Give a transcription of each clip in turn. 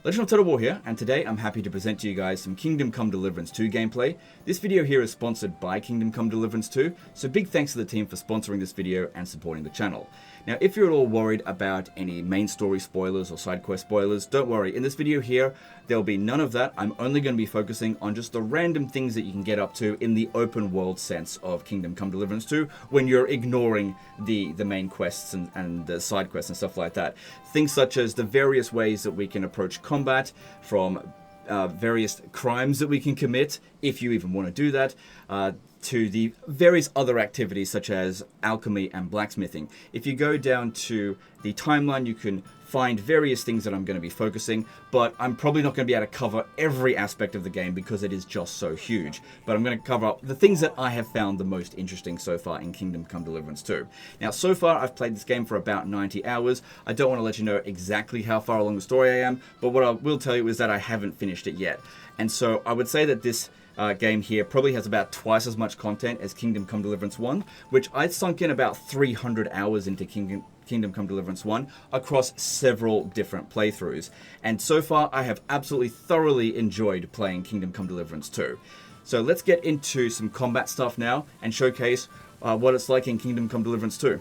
Legend of Total War here, and today I'm happy to present to you guys some Kingdom Come Deliverance 2 gameplay. This video here is sponsored by Kingdom Come Deliverance 2, so big thanks to the team for sponsoring this video and supporting the channel. Now, if you're at all worried about any main story spoilers or side quest spoilers, don't worry. In this video here, there'll be none of that. I'm only going to be focusing on just the random things that you can get up to in the open world sense of Kingdom Come Deliverance 2 when you're ignoring the main quests and the side quests and stuff like that. Things such as the various ways that we can approach combat, from various crimes that we can commit, if you even want to do that, to the various other activities such as alchemy and blacksmithing. If you go down to the timeline, you can find various things that I'm going to be focusing, but I'm probably not going to be able to cover every aspect of the game because it is just so huge. But I'm going to cover up the things that I have found the most interesting so far in Kingdom Come Deliverance 2. Now, so far I've played this game for about 90 hours. I don't want to let you know exactly how far along the story I am, but what I will tell you is that I haven't finished it yet. And so I would say that this game here probably has about twice as much content as Kingdom Come Deliverance 1, which I sunk in about 300 hours into Kingdom Come Deliverance 1 across several different playthroughs. And so far, I have absolutely thoroughly enjoyed playing Kingdom Come Deliverance 2. So let's get into some combat stuff now and showcase what it's like in Kingdom Come Deliverance 2.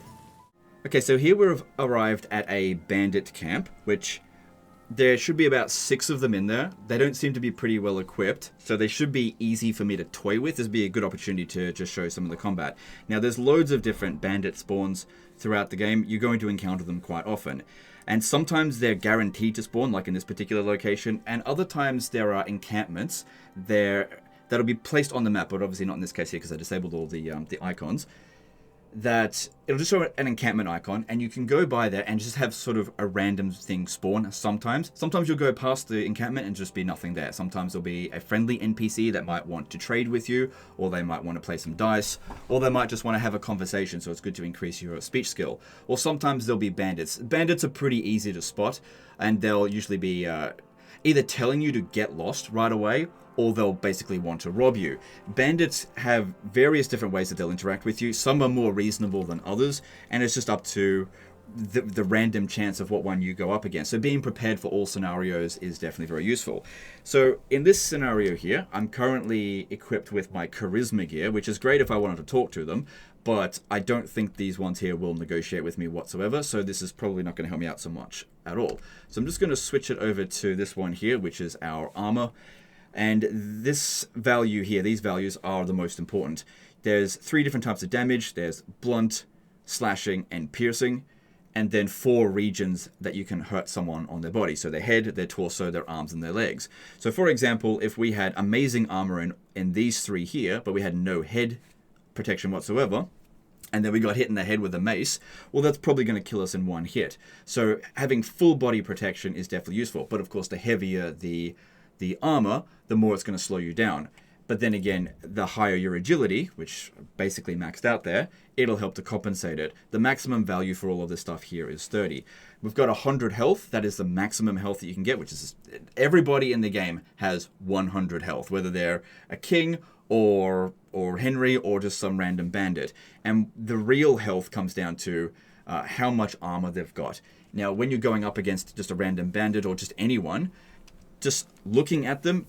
Okay, so here we've arrived at a bandit camp, which there should be about 6 of them in there. They don't seem to be pretty well equipped, so they should be easy for me to toy with. This would be a good opportunity to just show some of the combat. Now, there's loads of different bandit spawns throughout the game. You're going to encounter them quite often. And sometimes they're guaranteed to spawn, like in this particular location, and other times there are encampments that'll be placed on the map, but obviously not in this case here because I disabled all the icons. That it'll just show an encampment icon, and you can go by there and just have sort of a random thing spawn sometimes. Sometimes you'll go past the encampment and just be nothing there. Sometimes there'll be a friendly NPC that might want to trade with you, or they might want to play some dice, or they might just want to have a conversation, so it's good to increase your speech skill. Or sometimes there'll be bandits. Bandits are pretty easy to spot, and they'll usually be either telling you to get lost right away, or they'll basically want to rob you. Bandits have various different ways that they'll interact with you. Some are more reasonable than others, and it's just up to the random chance of what one you go up against. So being prepared for all scenarios is definitely very useful. So in this scenario here, I'm currently equipped with my charisma gear, which is great if I wanted to talk to them, but I don't think these ones here will negotiate with me whatsoever, so this is probably not going to help me out so much at all. So I'm just going to switch it over to this one here, which is our armor. And this value here, these values are the most important. There's 3 different types of damage. There's blunt, slashing, and piercing. And then 4 regions that you can hurt someone on their body. So their head, their torso, their arms, and their legs. So for example, if we had amazing armor in these 3 here, but we had no head protection whatsoever, and then we got hit in the head with a mace, well, that's probably going to kill us in one hit. So having full body protection is definitely useful. But of course, the heavier the armor, the more it's going to slow you down. But then again, the higher your agility, which basically maxed out there, it'll help to compensate it. The maximum value for all of this stuff here is 30. We've got 100 health. That is the maximum health that you can get, which is everybody in the game has 100 health, whether they're a king or Henry or just some random bandit. And the real health comes down to how much armor they've got. Now, when you're going up against just a random bandit or just anyone, just looking at them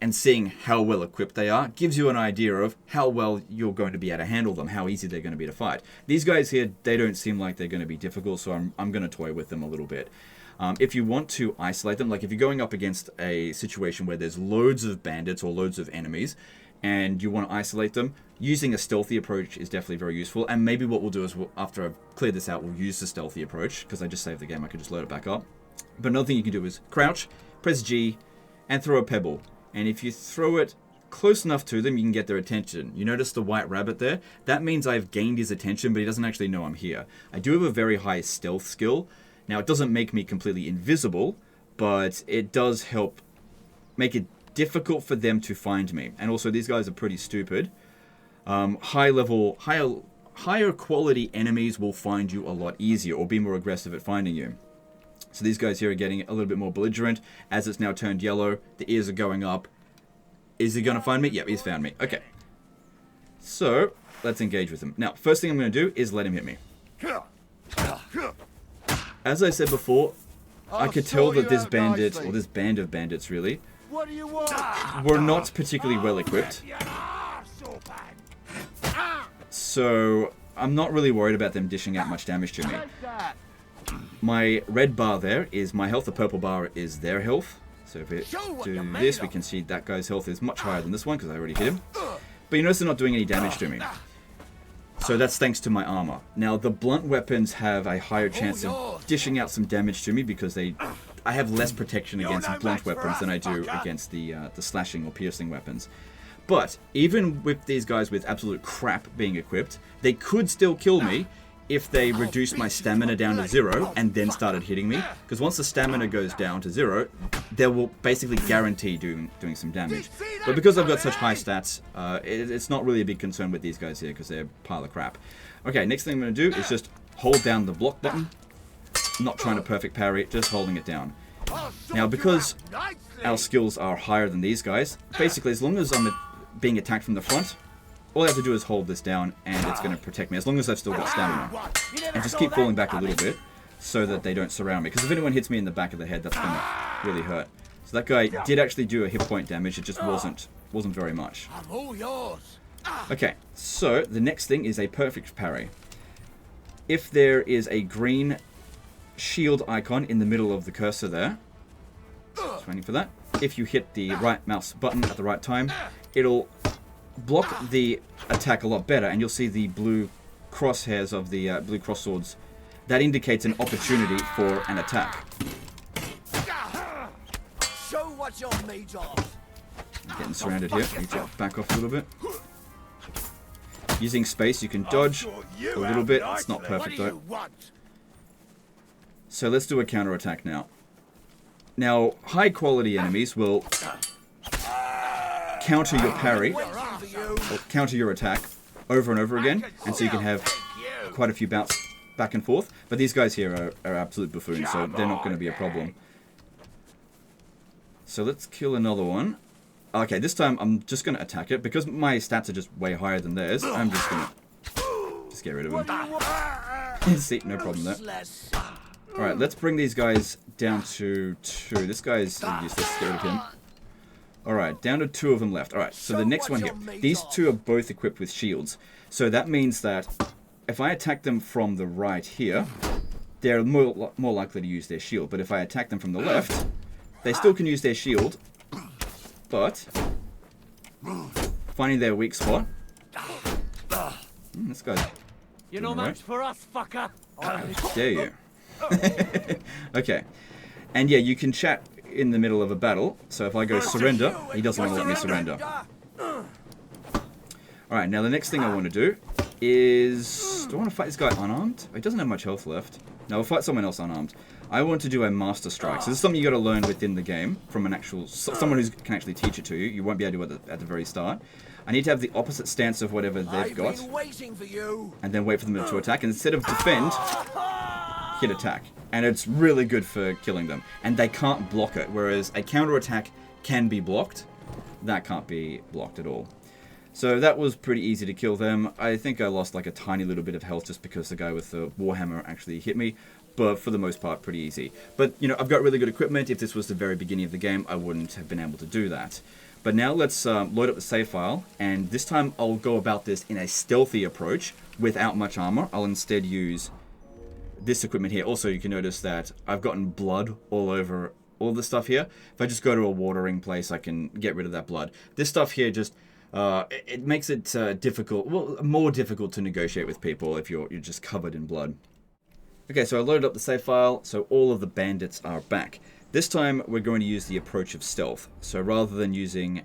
and seeing how well equipped they are gives you an idea of how well you're going to be able to handle them, how easy they're going to be to fight. These guys here, they don't seem like they're going to be difficult, so I'm going to toy with them a little bit. If you want to isolate them, like if you're going up against a situation where there's loads of bandits or loads of enemies, and you want to isolate them, using a stealthy approach is definitely very useful. And maybe what we'll do is, after I've cleared this out, we'll use the stealthy approach, because I just saved the game, I could just load it back up. But another thing you can do is crouch, press G, and throw a pebble. And if you throw it close enough to them, you can get their attention. You notice the white rabbit there? That means I've gained his attention, but he doesn't actually know I'm here. I do have a very high stealth skill. Now, it doesn't make me completely invisible, but it does help make it difficult for them to find me. And also, these guys are pretty stupid. Higher quality enemies will find you a lot easier or be more aggressive at finding you. So these guys here are getting a little bit more belligerent. As it's now turned yellow, the ears are going up. Is he going to find me? Yep, he's found me. Okay. So, let's engage with him. Now, first thing I'm going to do is let him hit me. As I said before, I could tell that this bandit, or this band of bandits really, were not particularly well equipped. So I'm not really worried about them dishing out much damage to me. My red bar there is my health, the purple bar is their health. So if we do this, we can see that guy's health is much higher than this one because I already hit him. But you notice they're not doing any damage to me. So that's thanks to my armor. Now the blunt weapons have a higher chance of dishing out some damage to me because I have less protection against blunt weapons than I do against the slashing or piercing weapons. But even with these guys with absolute crap being equipped, they could still kill me if they reduced my stamina down to 0 and then started hitting me. Because once the stamina goes down to 0, they will basically guarantee doing some damage. But because I've got such high stats, it's not really a big concern with these guys here because they're a pile of crap. Okay, next thing I'm going to do is just hold down the block button. I'm not trying to perfect parry, just holding it down. Now because our skills are higher than these guys, basically as long as I'm being attacked from the front, all I have to do is hold this down and it's going to protect me as long as I've still got stamina. And just keep falling back a little bit so that they don't surround me. Because if anyone hits me in the back of the head, that's going to really hurt. So that guy did actually do a hit point damage, it just wasn't very much. Okay, so the next thing is a perfect parry. If there is a green shield icon in the middle of the cursor there, just waiting for that. If you hit the right mouse button at the right time, it'll block the attack a lot better, and you'll see the blue crosshairs of the blue cross swords. That indicates an opportunity for an attack. Show what you're made of. I'm getting surrounded here. I need to back off a little bit. Using space, you can dodge a little bit. It's not perfect though. So let's do a counter attack now. Now, high quality enemies will counter your parry, or counter your attack, over and over again, and so you can have quite a few bouts back and forth. But these guys here are absolute buffoons, so they're not going to be a problem. So let's kill another one. Okay, this time I'm just going to attack it. Because my stats are just way higher than theirs, I'm just going to get rid of them. See, no problem there. Alright, let's bring these guys down to 2. This guy's useless, get rid of him. Alright, down to 2 of them left. Alright, so the next one here. These 2 are both equipped with shields. So that means that if I attack them from the right here, they're more likely to use their shield. But if I attack them from the left, they still can use their shield, but finding their weak spot. This guy's You're no match for us, fucker. How dare you? Okay, and yeah, you can chat in the middle of a battle. So if I go surrender, he doesn't want to let me surrender. Alright, now the next thing I want to do is... Do I want to fight this guy unarmed? He doesn't have much health left. No, I'll fight someone else unarmed. I want to do a master strike. So this is something you got to learn within the game from an actual... someone who can actually teach it to you. You won't be able to do it at the very start. I need to have the opposite stance of whatever they've got. And then wait for them to attack. And instead of defend, hit attack. And it's really good for killing them. And they can't block it. Whereas a counter attack can be blocked. That can't be blocked at all. So that was pretty easy to kill them. I think I lost like a tiny little bit of health just because the guy with the warhammer actually hit me. But for the most part, pretty easy. But, you know, I've got really good equipment. If this was the very beginning of the game, I wouldn't have been able to do that. But now let's load up the save file. And this time I'll go about this in a stealthy approach without much armor. I'll instead use this equipment here. Also, you can notice that I've gotten blood all over all the stuff here. If I just go to a watering place, I can get rid of that blood. This stuff here just... it makes it difficult, well, more difficult to negotiate with people if you're just covered in blood. Okay, so I loaded up the save file, so all of the bandits are back. This time we're going to use the approach of stealth. So rather than using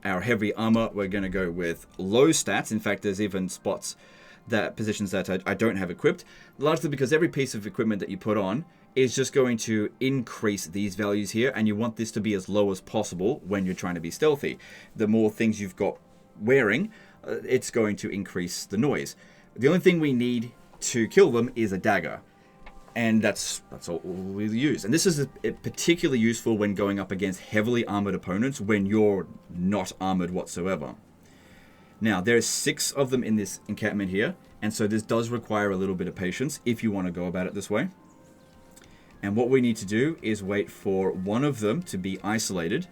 our heavy armor, we're going to go with low stats. In fact, there's even positions that I don't have equipped, largely because every piece of equipment that you put on is just going to increase these values here, and you want this to be as low as possible when you're trying to be stealthy. The more things you've got wearing, it's going to increase the noise. The only thing we need to kill them is a dagger, and that's all we'll use. And this is particularly useful when going up against heavily armored opponents when you're not armored whatsoever. Now, there's 6 of them in this encampment here, and so this does require a little bit of patience if you want to go about it this way. And what we need to do is wait for one of them to be isolated.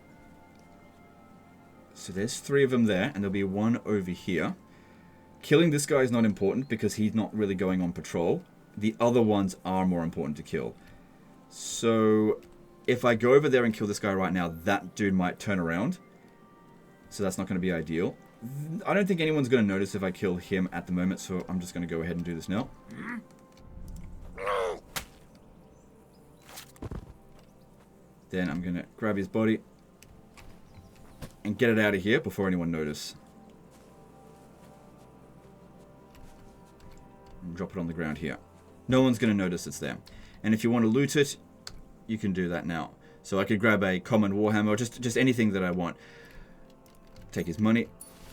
So there's 3 of them there, and there'll be one over here. Killing this guy is not important because he's not really going on patrol. The other ones are more important to kill. So if I go over there and kill this guy right now, that dude might turn around. So that's not going to be ideal. I don't think anyone's going to notice if I kill him at the moment, so I'm just going to go ahead and do this now. Then I'm going to grab his body and get it out of here before anyone notices. And drop it on the ground here. No one's going to notice it's there. And if you want to loot it, you can do that now. So I could grab a common warhammer, or just anything that I want. Take his money,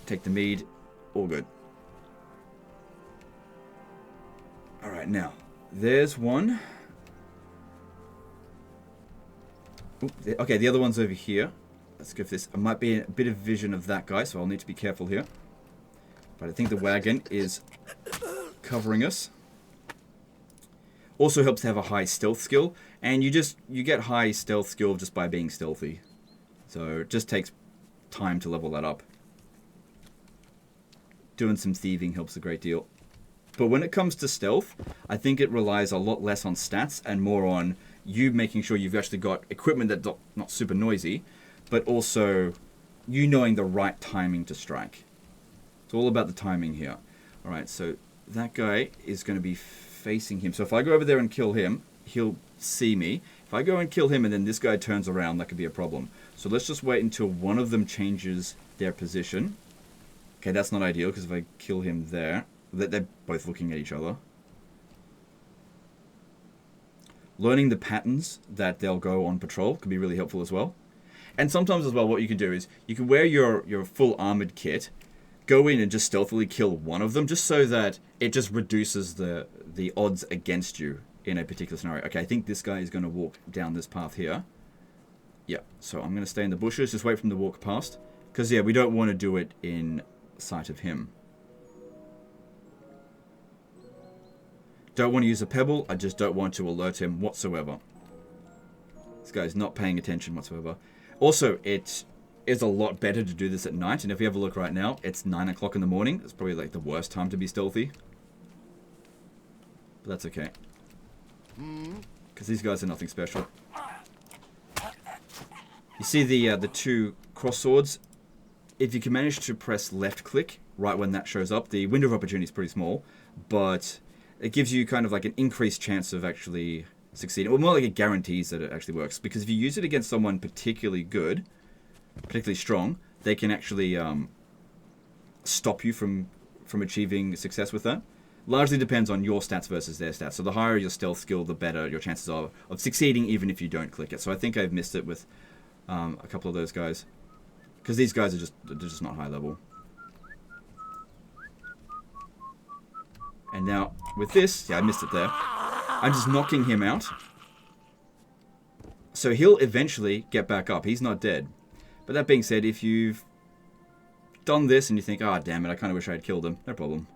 take the mead, all good. Alright, now, there's one. Okay, the other one's over here. Let's go for this. It might be a bit of vision of that guy, so I'll need to be careful here. But I think the wagon is covering us. Also helps to have a high stealth skill, and you get high stealth skill just by being stealthy. So it just takes time to level that up. Doing some thieving helps a great deal. But when it comes to stealth, I think it relies a lot less on stats and more on you making sure you've actually got equipment that's not super noisy, but also you knowing the right timing to strike. It's all about the timing here. Alright, so that guy is going to be facing him. So if I go over there and kill him, he'll see me. If I go and kill him and then this guy turns around, that could be a problem. So let's just wait until one of them changes their position. Okay, that's not ideal because if I kill him there, they're both looking at each other. Learning the patterns that they'll go on patrol can be really helpful as well. And sometimes as well, what you can do is you can wear your full armored kit, go in and just stealthily kill one of them, just so that it just reduces the odds against you in a particular scenario. Okay, I think this guy is going to walk down this path here. Yeah, so I'm going to stay in the bushes, just wait for him to walk past. Because, yeah, we don't want to do it in sight of him. Don't want to use a pebble, I just don't want to alert him whatsoever. This guy's not paying attention whatsoever. Also, it is a lot better to do this at night, and if you have a look right now, it's 9 o'clock in the morning. It's probably like the worst time to be stealthy. But that's okay. Because these guys are nothing special. You see the 2 cross swords? If you can manage to press left click right when that shows up, the window of opportunity is pretty small, but it gives you kind of like an increased chance of actually succeeding. Well, more like it guarantees that it actually works. Because if you use it against someone particularly good, particularly strong, they can actually stop you from achieving success with that. Largely depends on your stats versus their stats. So the higher your stealth skill, the better your chances are of succeeding even if you don't click it. So I think I've missed it with a couple of those guys. Because these guys are they're just not high level. And now, with this, yeah, I missed it there. I'm just knocking him out. So he'll eventually get back up. He's not dead. But that being said, if you've done this and you think, ah, damn it, I kind of wish I had killed him. No problem.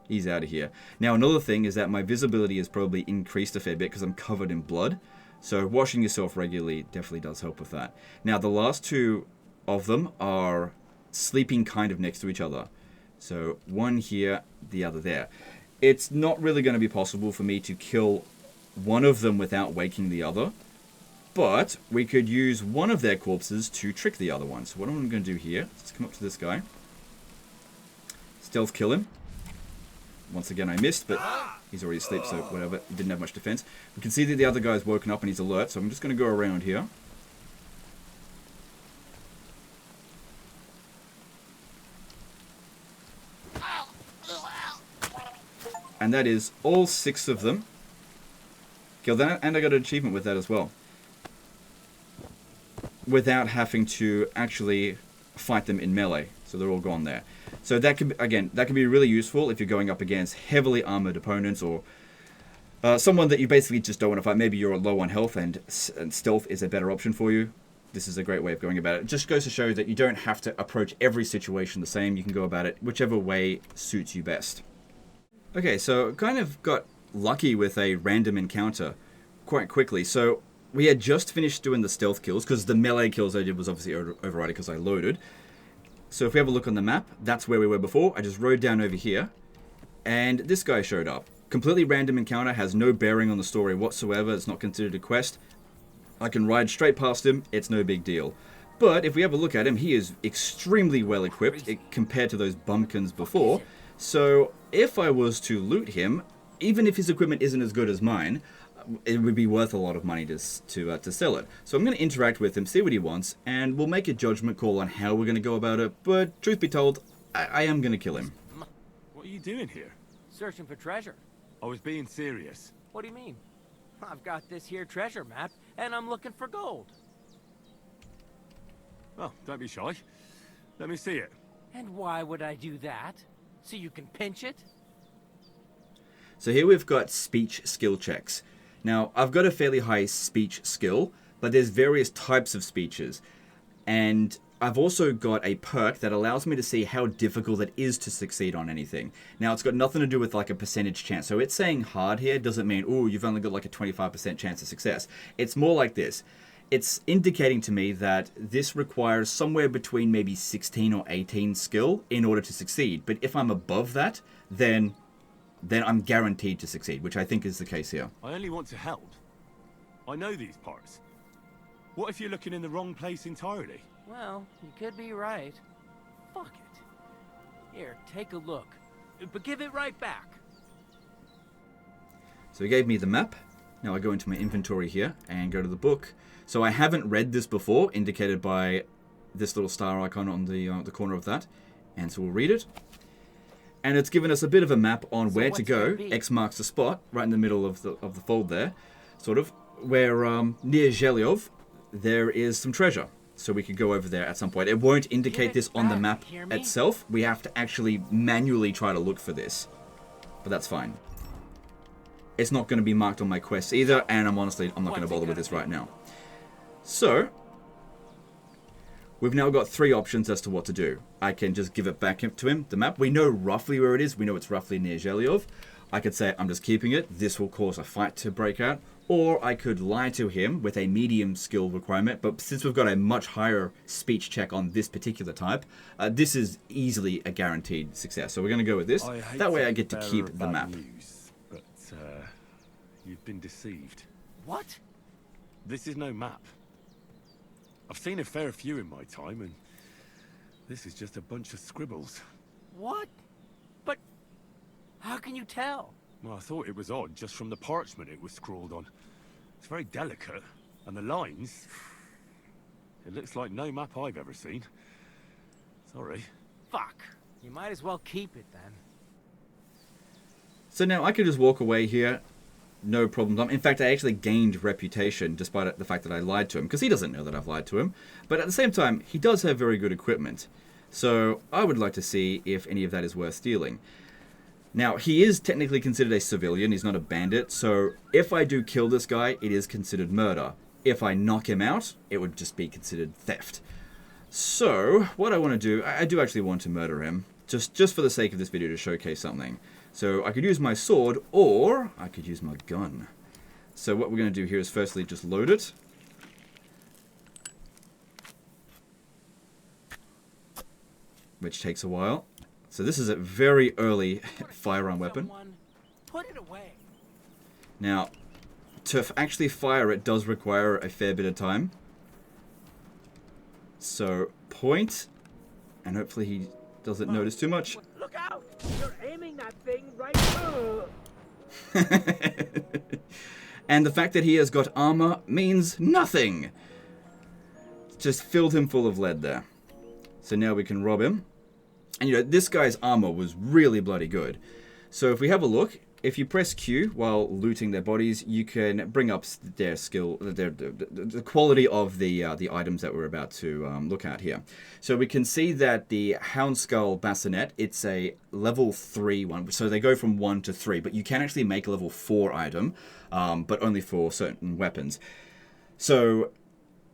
He's out of here. Now, another thing is that my visibility has probably increased a fair bit because I'm covered in blood. So washing yourself regularly definitely does help with that. Now, the last 2 of them are sleeping kind of next to each other. So one here, the other there. It's not really going to be possible for me to kill one of them without waking the other. But we could use one of their corpses to trick the other one. So what I'm going to do here, let's come up to this guy. Stealth kill him. Once again, I missed, but he's already asleep, so whatever. He didn't have much defense. We can see that the other guy's woken up and he's alert, so I'm just going to go around here. And that is all 6 of them. Killed that, and I got an achievement with that as well. Without having to actually fight them in melee. So they're all gone there. So that could, again, that can be really useful if you're going up against heavily armored opponents or someone that you basically just don't want to fight. Maybe you're low on health and stealth is a better option for you. This is a great way of going about it. It just goes to show that you don't have to approach every situation the same. You can go about it whichever way suits you best. Okay, so kind of got lucky with a random encounter quite quickly. So we had just finished doing the stealth kills, because the melee kills I did was obviously overridden because I loaded. So if we have a look on the map, that's where we were before. I just rode down over here, and this guy showed up. Completely random encounter, has no bearing on the story whatsoever. It's not considered a quest. I can ride straight past him. It's no big deal. But if we have a look at him, he is extremely well equipped compared to those bumpkins before. So if I was to loot him, even if his equipment isn't as good as mine, it would be worth a lot of money to sell it. So I'm going to interact with him, see what he wants, and we'll make a judgment call on how we're going to go about it. But truth be told, I am going to kill him. What are you doing here? Searching for treasure. I was being serious. What do you mean? I've got this here treasure map, and I'm looking for gold. Oh, don't be shy. Let me see it. And why would I do that? So you can pinch it? So here we've got speech skill checks. Now, I've got a fairly high speech skill, but there's various types of speeches. And I've also got a perk that allows me to see how difficult it is to succeed on anything. Now, it's got nothing to do with like a percentage chance. So it's saying hard here doesn't mean, oh, you've only got like a 25% chance of success. It's more like this. It's indicating to me that this requires somewhere between maybe 16 or 18 skill in order to succeed. But if I'm above that, then I'm guaranteed to succeed, which I think is the case here. I only want to help. I know these parts. What if you're looking in the wrong place entirely? Well, you could be right. Fuck it. Here, take a look. But give it right back. So he gave me the map. Now I go into my inventory here and go to the book. So I haven't read this before, indicated by this little star icon on the corner of that. And so we'll read it. And it's given us a bit of a map on where to go. X marks the spot, right in the middle of the fold there, sort of, where near Zhelyov there is some treasure. So we could go over there at some point. It won't indicate this on the map itself. We have to actually manually try to look for this. But that's fine. It's not going to be marked on my quests either, and I'm not going to bother with this right now. So, we've now got 3 options as to what to do. I can just give it back to him, the map. We know roughly where it is. We know it's roughly near Zhelyov. I could say, I'm just keeping it. This will cause a fight to break out. Or I could lie to him with a medium skill requirement. But since we've got a much higher speech check on this particular type, this is easily a guaranteed success. So we're going to go with this. That way I get to keep the map. News, but you've been deceived. What? This is no map. I've seen a fair few in my time, and this is just a bunch of scribbles. What? But how can you tell? Well, I thought it was odd just from the parchment it was scrawled on. It's very delicate, and the lines... It looks like no map I've ever seen. Sorry. Fuck. You might as well keep it then. So now I could just walk away here. No problem. In fact, I actually gained reputation despite the fact that I lied to him, because he doesn't know that I've lied to him. But at the same time, he does have very good equipment. So I would like to see if any of that is worth stealing. Now, he is technically considered a civilian. He's not a bandit. So if I do kill this guy, it is considered murder. If I knock him out, it would just be considered theft. So what I want to do, I do actually want to murder him, just for the sake of this video to showcase something. So I could use my sword, or I could use my gun. So what we're going to do here is firstly just load it. Which takes a while. So this is a very early firearm weapon. Put it away. Now, to actually fire it does require a fair bit of time. So point, and hopefully he doesn't notice too much. Look out! You're aiming that thing right. And the fact that he has got armor means nothing. Just filled him full of lead there. So now we can rob him. And you know, this guy's armor was really bloody good. So if we have a look, if you press Q while looting their bodies, you can bring up their skill, the quality of the items that we're about to look at here. So we can see that the Houndskull Bassinet, it's a level 3 one. So they go from 1 to 3, but you can actually make a level 4 item, but only for certain weapons. So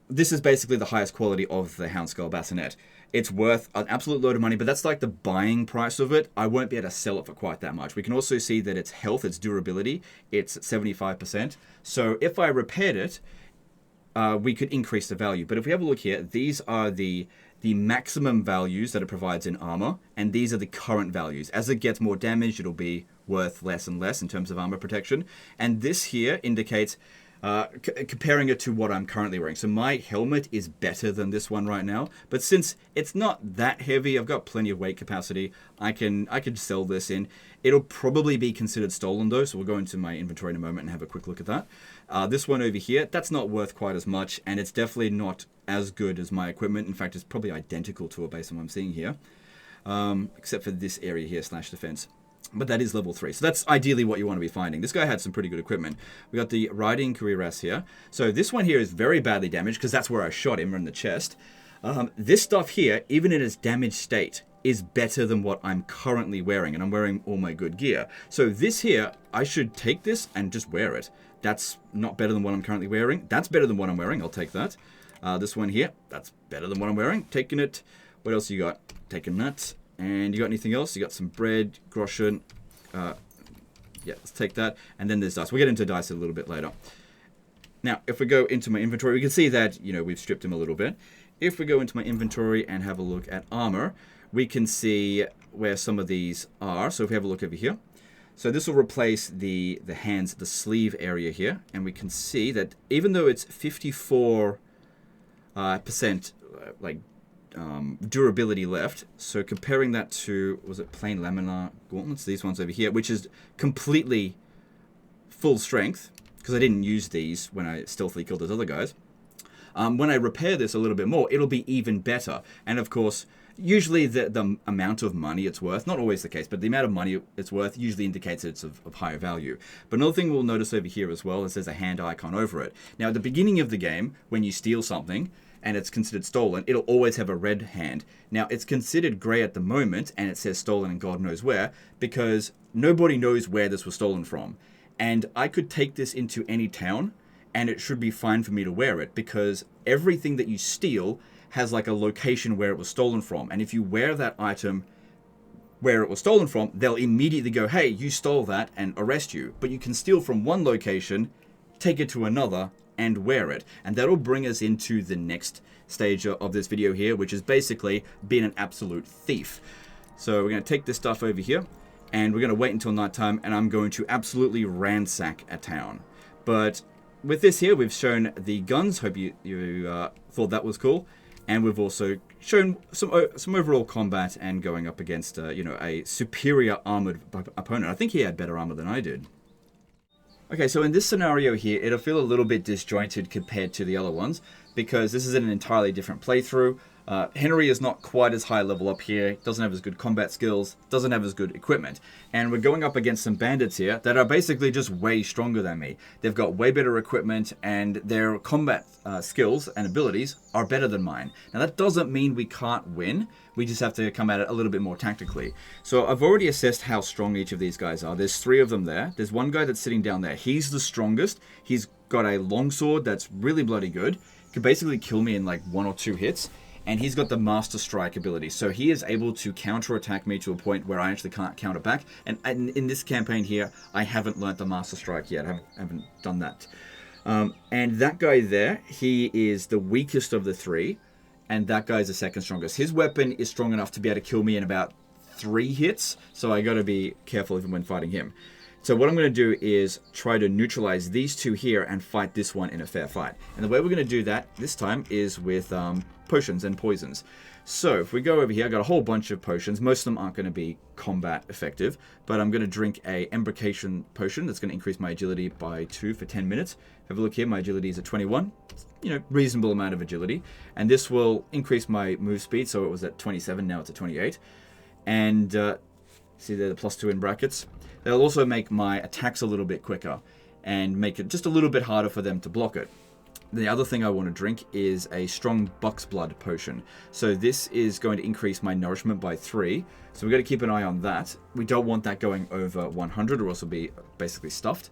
this is basically the highest quality of the Houndskull Bassinet. It's worth an absolute load of money, but that's like the buying price of it. I won't be able to sell it for quite that much. We can also see that its health, its durability, it's 75%. So if I repaired it, we could increase the value. But if we have a look here, these are the maximum values that it provides in armor, and these are the current values. As it gets more damage, it'll be worth less and less in terms of armor protection. And this here indicates comparing it to what I'm currently wearing. So my helmet is better than this one right now, but since it's not that heavy, I've got plenty of weight capacity, I could sell this in. It'll probably be considered stolen though, so we'll go into my inventory in a moment and have a quick look at that. This one over here, that's not worth quite as much, and it's definitely not as good as my equipment. In fact, it's probably identical to it based on what I'm seeing here, except for this area here, /defense. But that is level 3. So that's ideally what you want to be finding. This guy had some pretty good equipment. We got the riding cuirass here. So this one here is very badly damaged because that's where I shot him in the chest. This stuff here, even in its damaged state, is better than what I'm currently wearing. And I'm wearing all my good gear. So this here, I should take this and just wear it. That's not better than what I'm currently wearing. That's better than what I'm wearing. I'll take that. This one here, that's better than what I'm wearing. Taking it. What else you got? Taking that. And you got anything else? You got some bread, groschen. Yeah, let's take that. And then there's dice. We'll get into dice a little bit later. Now, if we go into my inventory, we can see that, you know, we've stripped him a little bit. If we go into my inventory and have a look at armor, we can see where some of these are. So if we have a look over here. So this will replace the hands, the sleeve area here. And we can see that even though it's 54% durability left, so comparing that to, was it plain laminar gauntlets, these ones over here, which is completely full strength, because I didn't use these when I stealthily killed those other guys. When I repair this a little bit more, it'll be even better. And of course, usually the amount of money it's worth, not always the case, but the amount of money it's worth usually indicates it's of higher value. But another thing we'll notice over here as well is there's a hand icon over it. Now at the beginning of the game, when you steal something, and it's considered stolen, it'll always have a red hand. Now, it's considered grey at the moment, and it says stolen and God knows where, because nobody knows where this was stolen from. And I could take this into any town, and it should be fine for me to wear it, because everything that you steal has like a location where it was stolen from. And if you wear that item where it was stolen from, they'll immediately go, hey, you stole that, and arrest you. But you can steal from one location, take it to another, and wear it. And that'll bring us into the next stage of this video here, which is basically being an absolute thief. So we're going to take this stuff over here, and we're going to wait until nighttime, and I'm going to absolutely ransack a town. But with this here, we've shown the guns. Hope you thought that was cool. And we've also shown some overall combat and going up against you know, a superior armored opponent. I think he had better armor than I did. Okay, so in this scenario here, it'll feel a little bit disjointed compared to the other ones, because this is an entirely different playthrough. Henry is not quite as high level up here, doesn't have as good combat skills, doesn't have as good equipment. And we're going up against some bandits here that are basically just way stronger than me. They've got way better equipment, and their combat skills and abilities are better than mine. Now that doesn't mean we can't win, we just have to come at it a little bit more tactically. So I've already assessed how strong each of these guys are. There's 3 of them there. There's one guy that's sitting down there. He's the strongest. He's got a longsword that's really bloody good. Could basically kill me in like 1 or 2 hits. And he's got the Master Strike ability, so he is able to counter-attack me to a point where I actually can't counter back. And in this campaign here, I haven't learnt the Master Strike yet. I haven't done that. And that guy there, he is the weakest of the 3, and that guy's the second strongest. His weapon is strong enough to be able to kill me in about 3 hits, so I got to be careful even when fighting him. So what I'm going to do is try to neutralize these 2 here and fight this one in a fair fight. And the way we're going to do that this time is with potions and poisons. So if we go over here, I've got a whole bunch of potions. Most of them aren't going to be combat effective, but I'm going to drink a embrocation potion that's going to increase my agility by 2 for 10 minutes. Have a look here, my agility is at 21. You know, reasonable amount of agility. And this will increase my move speed, so it was at 27, now it's at 28. And see there, the +2 in brackets. They'll also make my attacks a little bit quicker and make it just a little bit harder for them to block it. The other thing I want to drink is a strong buck's blood potion. So this is going to increase my nourishment by 3. So we've got to keep an eye on that. We don't want that going over 100 or else we'll be basically stuffed.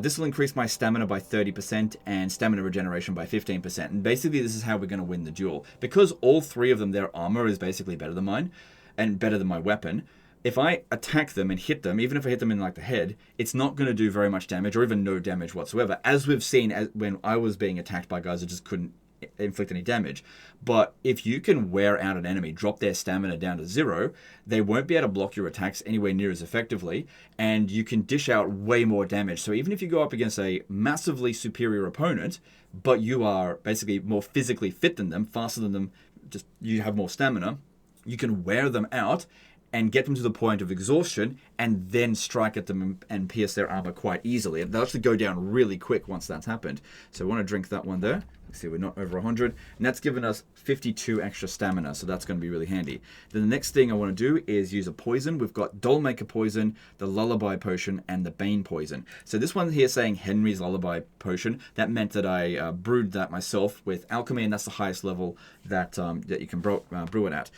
This will increase my stamina by 30% and stamina regeneration by 15%. And basically this is how we're going to win the duel. Because all three of them, their armor is basically better than mine and better than my weapon. If I attack them and hit them, even if I hit them in like the head, it's not going to do very much damage or even no damage whatsoever. As we've seen when I was being attacked by guys that just couldn't inflict any damage. But if you can wear out an enemy, drop their stamina down to 0, they won't be able to block your attacks anywhere near as effectively, and you can dish out way more damage. So even if you go up against a massively superior opponent, but you are basically more physically fit than them, faster than them, just you have more stamina, you can wear them out and get them to the point of exhaustion and then strike at them and pierce their armor quite easily. They'll actually go down really quick once that's happened. So we want to drink that one there. See, we're not over 100, and that's given us 52 extra stamina, so that's going to be really handy. Then the next thing I want to do is use a poison. We've got Dollmaker Poison, the Lullaby Potion, and the Bane Poison. So this one here saying Henry's Lullaby Potion, that meant that I brewed that myself with Alchemy, and that's the highest level that that you can brew it at.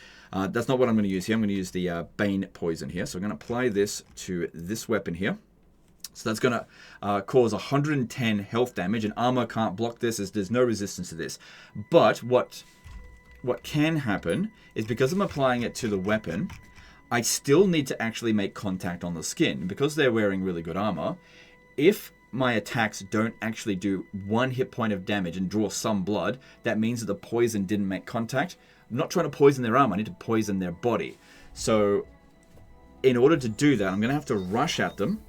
That's not what I'm going to use here. I'm going to use the Bane Poison here. So I'm going to apply this to this weapon here. So that's going to cause 110 health damage, and armor can't block this, as there's no resistance to this. But what can happen is, because I'm applying it to the weapon, I still need to actually make contact on the skin. Because they're wearing really good armor, if my attacks don't actually do 1 hit point of damage and draw some blood, that means that the poison didn't make contact. I'm not trying to poison their armor, I need to poison their body. So in order to do that, I'm going to have to rush at them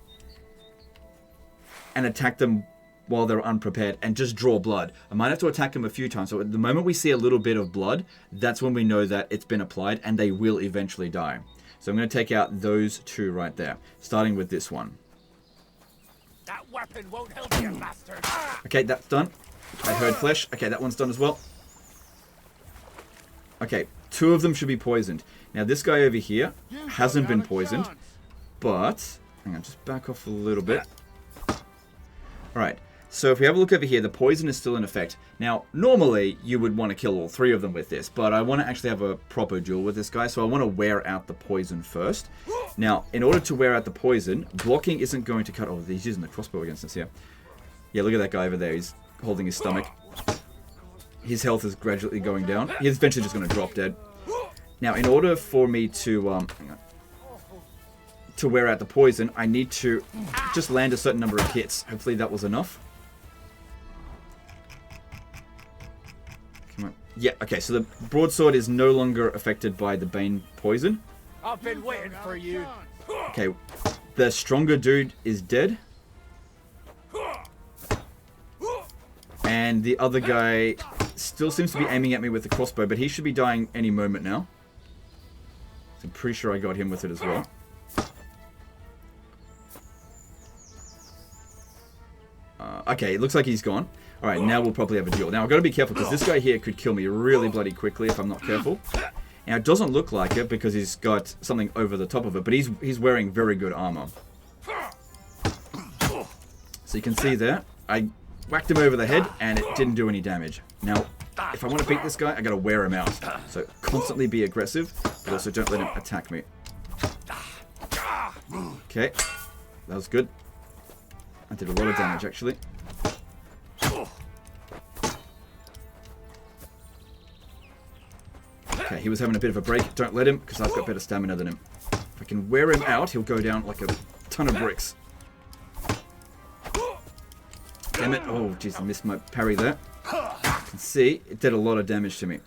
and attack them while they're unprepared and just draw blood. I might have to attack them a few times. So at the moment we see a little bit of blood, that's when we know that it's been applied and they will eventually die. So I'm going to take out those 2 right there, starting with this one. That weapon won't help you, bastard. Okay, that's done. I heard flesh. Okay, that one's done as well. Okay, 2 of them should be poisoned. Now this guy over here hasn't been poisoned, but hang on, just back off a little bit. Alright, so if we have a look over here, the poison is still in effect. Now, normally, you would want to kill all 3 of them with this, but I want to actually have a proper duel with this guy, so I want to wear out the poison first. Now, in order to wear out the poison, blocking isn't going to cut... Oh, he's using the crossbow against us here. Yeah, look at that guy over there. He's holding his stomach. His health is gradually going down. He's eventually just going to drop dead. Now, in order for me to... hang on. To wear out the poison, I need to just land a certain number of hits. Hopefully that was enough. Come on. Yeah, okay, so the broadsword is no longer affected by the Bane poison. I've been waiting for you. Okay, the stronger dude is dead. And the other guy still seems to be aiming at me with the crossbow, but he should be dying any moment now. So I'm pretty sure I got him with it as well. Okay, it looks like he's gone. Alright, now we'll probably have a duel. Now, I've got to be careful, because this guy here could kill me really bloody quickly if I'm not careful. Now, it doesn't look like it, because he's got something over the top of it, but he's wearing very good armor. So you can see there, I whacked him over the head, and it didn't do any damage. Now, if I want to beat this guy, I got to wear him out. So, constantly be aggressive, but also don't let him attack me. Okay, that was good. I did a lot of damage, actually. Okay, he was having a bit of a break. Don't let him, because I've got better stamina than him. If I can wear him out, he'll go down like a ton of bricks. Damn it. Oh, jeez, I missed my parry there. You can see, it did a lot of damage to me.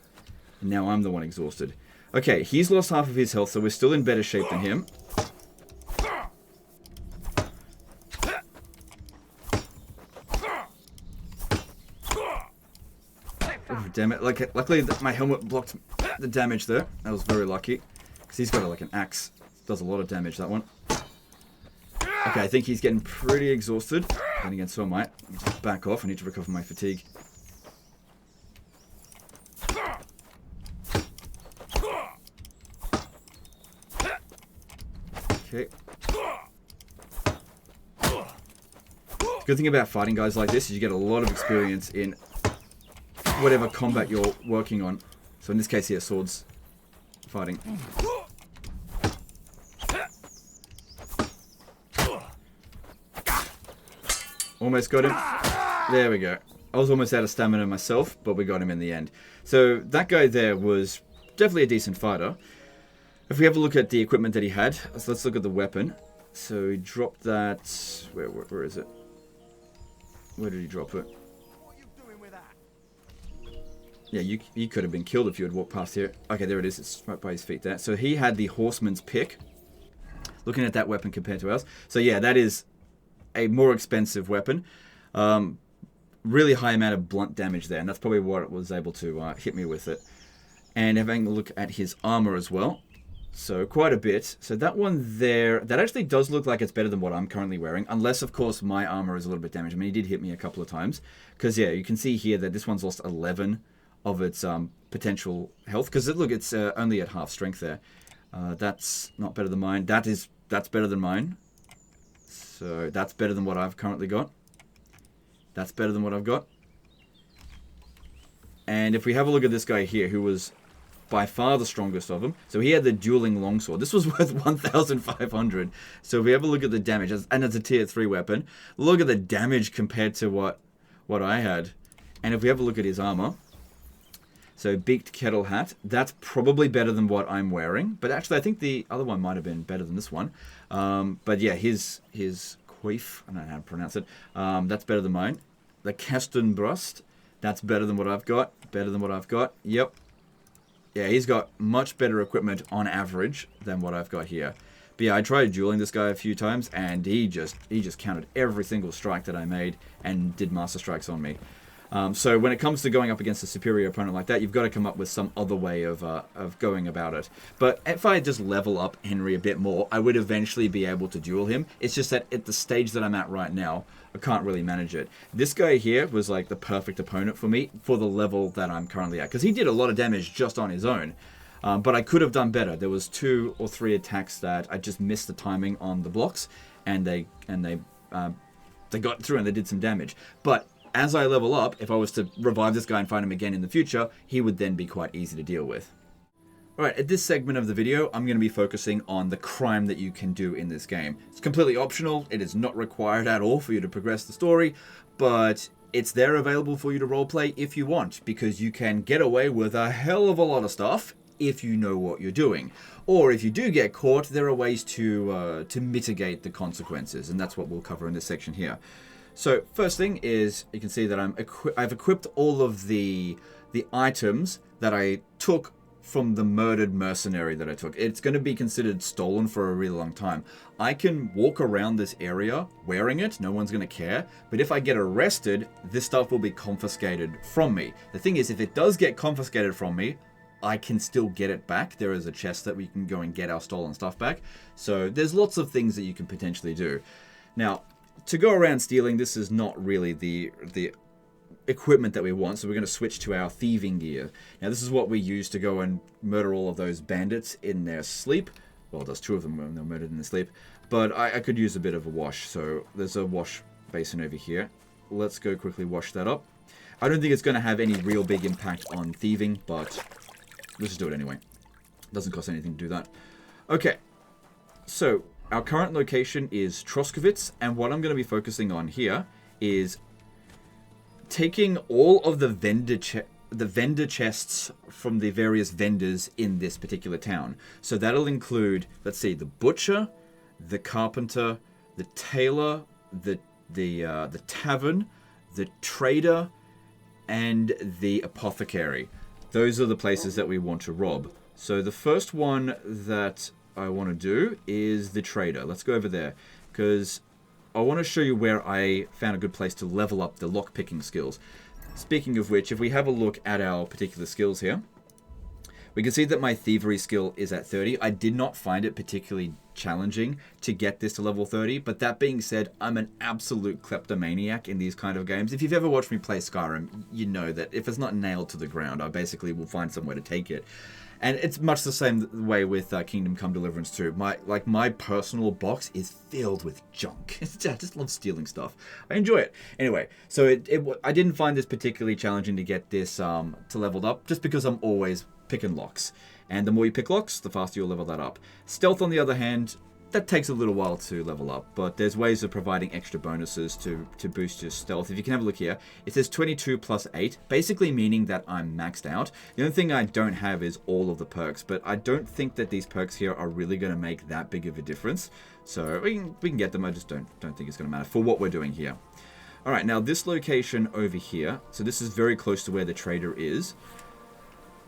And now I'm the one exhausted. Okay, he's lost half of his health, so we're still in better shape than him. Oh, damn it. Luckily, my helmet blocked the damage there. That was very lucky. Because he's got like an axe. Does a lot of damage, that one. Okay, I think he's getting pretty exhausted. Then again, so am I. Let me just back off. I need to recover my fatigue. Okay. Good thing about fighting guys like this is you get a lot of experience in whatever combat you're working on. So in this case here, swords fighting. Almost got him. There we go. I was almost out of stamina myself, but we got him in the end. So that guy there was definitely a decent fighter. If we have a look at the equipment that he had, so let's look at the weapon. So he dropped that... Where is it? Where did he drop it? Yeah, you could have been killed if you had walked past here. Okay, there it is. It's right by his feet there. So he had the horseman's pick. Looking at that weapon compared to ours. So yeah, that is a more expensive weapon. Really high amount of blunt damage there. And that's probably what it was able to hit me with it. And having a look at his armor as well. So quite a bit. So that one there, that actually does look like it's better than what I'm currently wearing. Unless, of course, my armor is a little bit damaged. I mean, he did hit me a couple of times. Because, yeah, you can see here that this one's lost 11 of its potential health. Because, look, it's only at half strength there. That's not better than mine. That's better than mine. So that's better than what I've currently got. That's better than what I've got. And if we have a look at this guy here, who was by far the strongest of them. So he had the dueling longsword. This was worth 1,500. So if we have a look at the damage, and it's a tier 3 weapon, look at the damage compared to what I had. And if we have a look at his armor, so beaked kettle hat, that's probably better than what I'm wearing. But actually, I think the other one might have been better than this one. But yeah, his coif, I don't know how to pronounce it, that's better than mine. The Kastenbrust, that's better than what I've got. Better than what I've got. Yep. Yeah, he's got much better equipment on average than what I've got here. But yeah, I tried dueling this guy a few times, and he just countered every single strike that I made and did master strikes on me. So when it comes to going up against a superior opponent like that, you've got to come up with some other way of going about it. But if I just level up Henry a bit more, I would eventually be able to duel him. It's just that at the stage that I'm at right now, I can't really manage it. This guy here was like the perfect opponent for me for the level that I'm currently at. Because he did a lot of damage just on his own. But I could have done better. There was 2 or 3 attacks that I just missed the timing on the blocks. And they got through and they did some damage. But as I level up, if I was to revive this guy and find him again in the future, he would then be quite easy to deal with. Alright, at this segment of the video, I'm going to be focusing on the crime that you can do in this game. It's completely optional, it is not required at all for you to progress the story, but it's there available for you to roleplay if you want, because you can get away with a hell of a lot of stuff if you know what you're doing. Or if you do get caught, there are ways to mitigate the consequences, and that's what we'll cover in this section here. So first thing is, you can see that I've equipped all of the items that I took from the murdered mercenary that I took. It's going to be considered stolen for a really long time. I can walk around this area wearing it, no one's going to care, but if I get arrested, this stuff will be confiscated from me. The thing is, if it does get confiscated from me, I can still get it back. There is a chest that we can go and get our stolen stuff back. So there's lots of things that you can potentially do. Now, to go around stealing, this is not really the equipment that we want, so we're going to switch to our thieving gear. Now, this is what we use to go and murder all of those bandits in their sleep. Well, there's 2 of them when they're murdered in their sleep. But I could use a bit of a wash, so there's a wash basin over here. Let's go quickly wash that up. I don't think it's going to have any real big impact on thieving, but let's just do it anyway. Doesn't cost anything to do that. Okay, so our current location is Troskowitz, and what I'm going to be focusing on here is taking all of the vendor chests from the various vendors in this particular town. So that'll include, let's see, the butcher, the carpenter, the tailor, the tavern, the trader, and the apothecary. Those are the places that we want to rob. So the first one that I want to do is the trader. Let's go over there, because I want to show you where I found a good place to level up the lockpicking skills. Speaking of which, if we have a look at our particular skills here, we can see that my thievery skill is at 30. I did not find it particularly challenging to get this to level 30, but that being said, I'm an absolute kleptomaniac in these kind of games. If you've ever watched me play Skyrim, you know that if it's not nailed to the ground, I basically will find somewhere to take it. And it's much the same way with Kingdom Come Deliverance 2. My personal box is filled with junk. I just love stealing stuff. I enjoy it. Anyway, so I didn't find this particularly challenging to get this to leveled up, just because I'm always picking locks. And the more you pick locks, the faster you'll level that up. Stealth, on the other hand, that takes a little while to level up, but there's ways of providing extra bonuses to boost your stealth. If you can have a look here, it says 22 plus 8, basically meaning that I'm maxed out. The only thing I don't have is all of the perks, but I don't think that these perks here are really going to make that big of a difference. So we can get them, I just don't think it's going to matter for what we're doing here. Alright, now this location over here, so this is very close to where the trader is.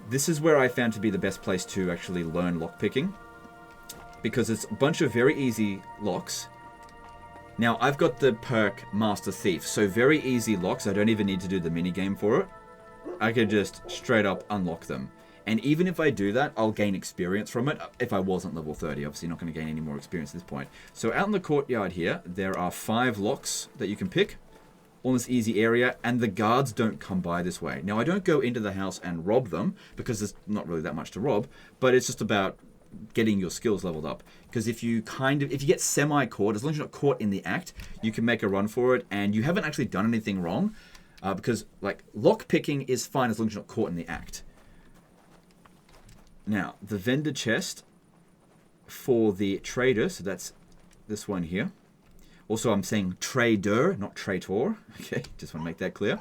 This is where I found to be the best place to actually learn lockpicking, because it's a bunch of very easy locks. Now, I've got the perk Master Thief, so very easy locks. I don't even need to do the minigame for it. I could just straight up unlock them. And even if I do that, I'll gain experience from it if I wasn't level 30. Obviously, not going to gain any more experience at this point. So out in the courtyard here, there are 5 locks that you can pick on this easy area, and the guards don't come by this way. Now, I don't go into the house and rob them, because there's not really that much to rob, but it's just about getting your skills leveled up. Because if you get semi-caught, as long as you're not caught in the act, you can make a run for it, and you haven't actually done anything wrong, because like lock picking is fine as long as you're not caught in the act. Now, the vendor chest for the trader, so that's this one here. Also, I'm saying trader, not traitor. Okay, just want to make that clear.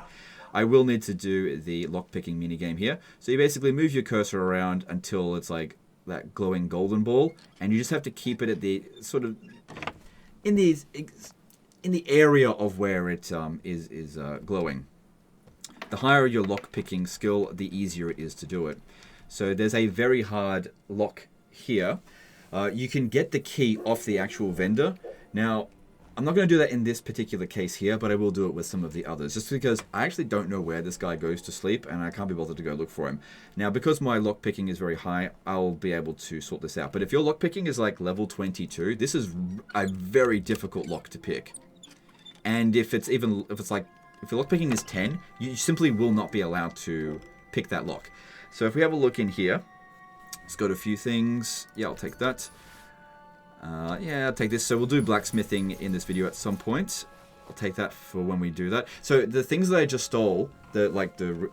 I will need to do the lockpicking minigame here. So you basically move your cursor around until it's like that glowing golden ball, and you just have to keep it at the sort of in the area of where it is glowing. The higher your lockpicking skill, the easier it is to do it. So there's a very hard lock here. You can get the key off the actual vendor. Now, I'm not going to do that in this particular case here, but I will do it with some of the others, just because I actually don't know where this guy goes to sleep, and I can't be bothered to go look for him. Now, because my lockpicking is very high, I'll be able to sort this out. But if your lockpicking is like level 22, this is a very difficult lock to pick. And if your lockpicking is 10, you simply will not be allowed to pick that lock. So if we have a look in here, let's go to a few things. Yeah, I'll take that. Yeah, I'll take this. So we'll do blacksmithing in this video at some point. I'll take that for when we do that. So the things that I just stole, the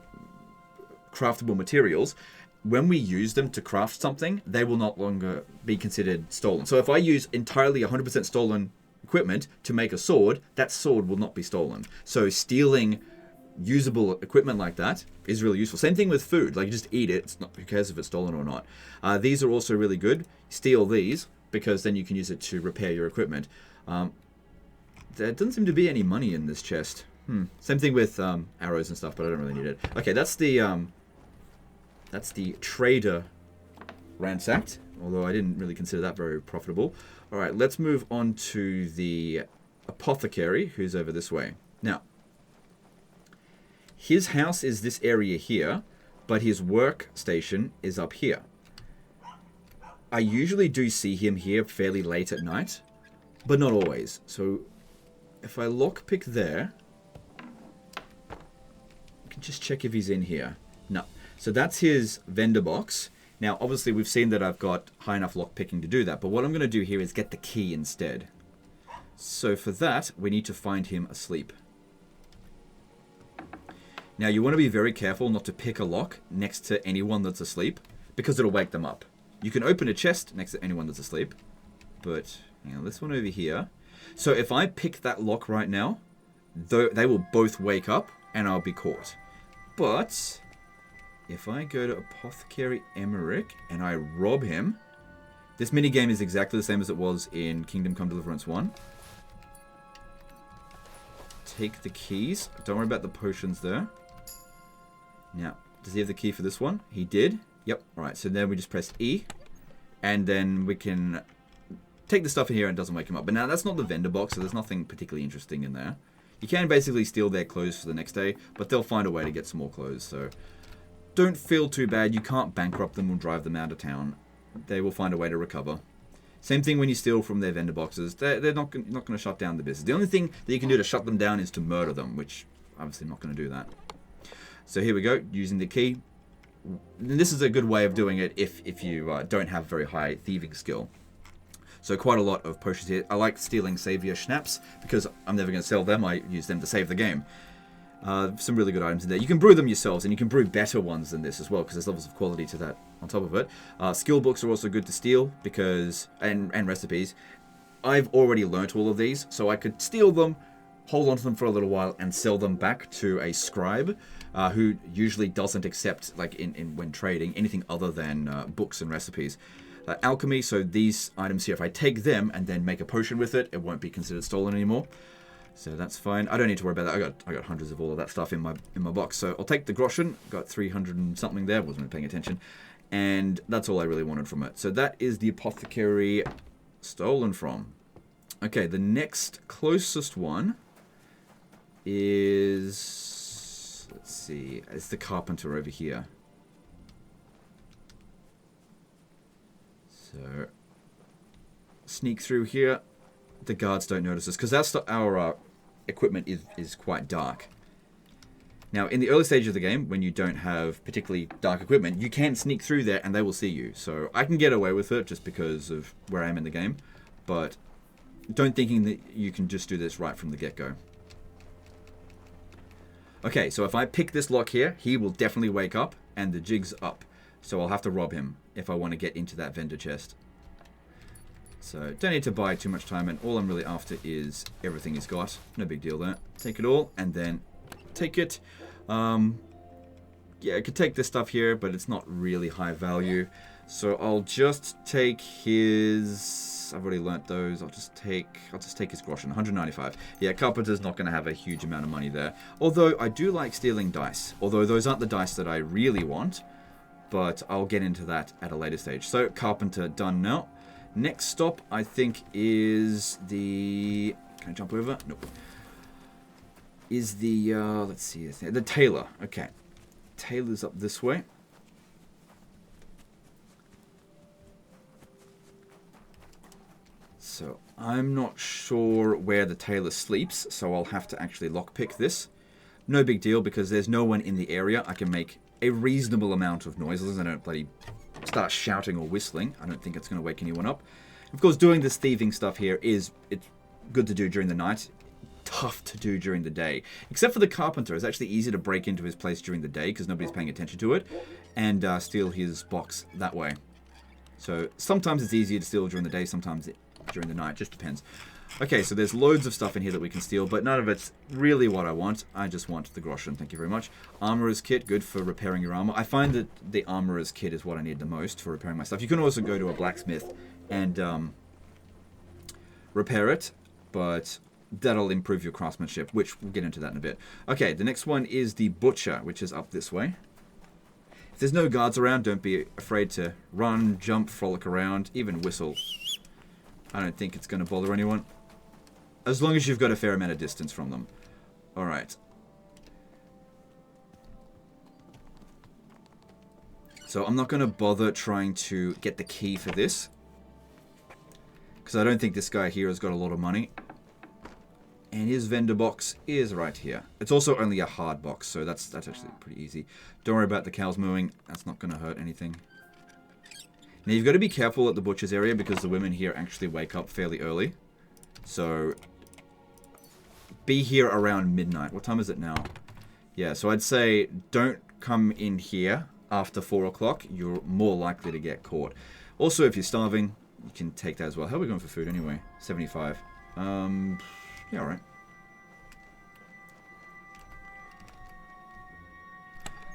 craftable materials, when we use them to craft something, they will no longer be considered stolen. So if I use entirely 100% stolen equipment to make a sword, that sword will not be stolen. So stealing usable equipment like that is really useful. Same thing with food. Like, you just eat it. It's not, who cares if it's stolen or not. These are also really good. Steal these, because then you can use it to repair your equipment. There doesn't seem to be any money in this chest. Same thing with arrows and stuff, but I don't really need it. Okay, that's the trader ransacked, although I didn't really consider that very profitable. All right, let's move on to the apothecary, who's over this way. Now, his house is this area here, but his workstation is up here. I usually do see him here fairly late at night, but not always. So if I lockpick there, I can just check if he's in here. No. So that's his vendor box. Now, obviously, we've seen that I've got high enough lockpicking to do that, but what I'm going to do here is get the key instead. So for that, we need to find him asleep. Now, you want to be very careful not to pick a lock next to anyone that's asleep, because it'll wake them up. You can open a chest next to anyone that's asleep, but this one over here. So if I pick that lock right now, they will both wake up and I'll be caught. But if I go to Apothecary Emmerich and I rob him, this minigame is exactly the same as it was in Kingdom Come Deliverance 1. Take the keys. Don't worry about the potions there. Now, does he have the key for this one? He did. Yep. Alright, so then we just press E, and then we can take the stuff in here and it doesn't wake him up. But now that's not the vendor box, so there's nothing particularly interesting in there. You can basically steal their clothes for the next day, but they'll find a way to get some more clothes, so don't feel too bad. You can't bankrupt them or drive them out of town. They will find a way to recover. Same thing when you steal from their vendor boxes. They're not going to shut down the business. The only thing that you can do to shut them down is to murder them, which obviously I'm not going to do that. So here we go, using the key. And this is a good way of doing it if you don't have very high thieving skill. So quite a lot of potions here. I like stealing Savior Schnapps because I'm never going to sell them. I use them to save the game. Some really good items in there. You can brew them yourselves, and you can brew better ones than this as well, because there's levels of quality to that on top of it. Skill books are also good to steal, because and recipes, I've already learnt all of these, so I could steal them, hold on to them for a little while, and sell them back to a scribe who usually doesn't accept, like when trading, anything other than books and recipes. Alchemy, so these items here, if I take them and then make a potion with it, it won't be considered stolen anymore. So that's fine. I don't need to worry about that. I got hundreds of all of that stuff in my box. So I'll take the groschen. Got 300 and something there. Wasn't paying attention. And that's all I really wanted from it. So that is the apothecary stolen from. Okay, the next closest one is, let's see, it's the carpenter over here. So sneak through here. The guards don't notice us because that's our equipment is quite dark. Now, in the early stage of the game, when you don't have particularly dark equipment, you can sneak through there and they will see you. So I can get away with it just because of where I am in the game. But don't thinking that you can just do this right from the get-go. Okay, so if I pick this lock here, he will definitely wake up and the jig's up. So I'll have to rob him if I want to get into that vendor chest. So don't need to buy too much time, and all I'm really after is everything he's got. No big deal there. Take it all and then take it. Yeah, I could take this stuff here, but it's not really high value. So I'll just take his... I've already learnt those. I'll just take his groschen, 195. Yeah, carpenter's not going to have a huge amount of money there. Although I do like stealing dice. Although those aren't the dice that I really want, but I'll get into that at a later stage. So carpenter done now. Next stop, I think, is the... Can I jump over? Nope. Is the... let's see. The tailor. Okay. Tailor's up this way. So, I'm not sure where the tailor sleeps, so I'll have to actually lockpick this. No big deal, because there's no one in the area. I can make a reasonable amount of noise, as long as I don't bloody... start shouting or whistling. I don't think it's going to wake anyone up. Of course, doing this thieving stuff here it's good to do during the night. Tough to do during the day. Except for the carpenter. It's actually easy to break into his place during the day because nobody's paying attention to it. And steal his box that way. So sometimes it's easier to steal during the day, sometimes during the night. Just depends. Okay, so there's loads of stuff in here that we can steal, but none of it's really what I want. I just want the groschen. Thank you very much. Armorer's kit, good for repairing your armor. I find that the armorer's kit is what I need the most for repairing my stuff. You can also go to a blacksmith and repair it, but that'll improve your craftsmanship, which we'll get into that in a bit. Okay, the next one is the butcher, which is up this way. If there's no guards around, don't be afraid to run, jump, frolic around, even whistle. I don't think it's going to bother anyone. As long as you've got a fair amount of distance from them. Alright. So I'm not going to bother trying to get the key for this. Because I don't think this guy here has got a lot of money. And his vendor box is right here. It's also only a hard box, so that's actually pretty easy. Don't worry about the cows mooing. That's not going to hurt anything. Now you've got to be careful at the butcher's area because the women here actually wake up fairly early. So be here around midnight. What time is it now? Yeah, so I'd say don't come in here after 4 o'clock. You're more likely to get caught. Also, if you're starving, you can take that as well. How are we going for food anyway? 75. Yeah, alright.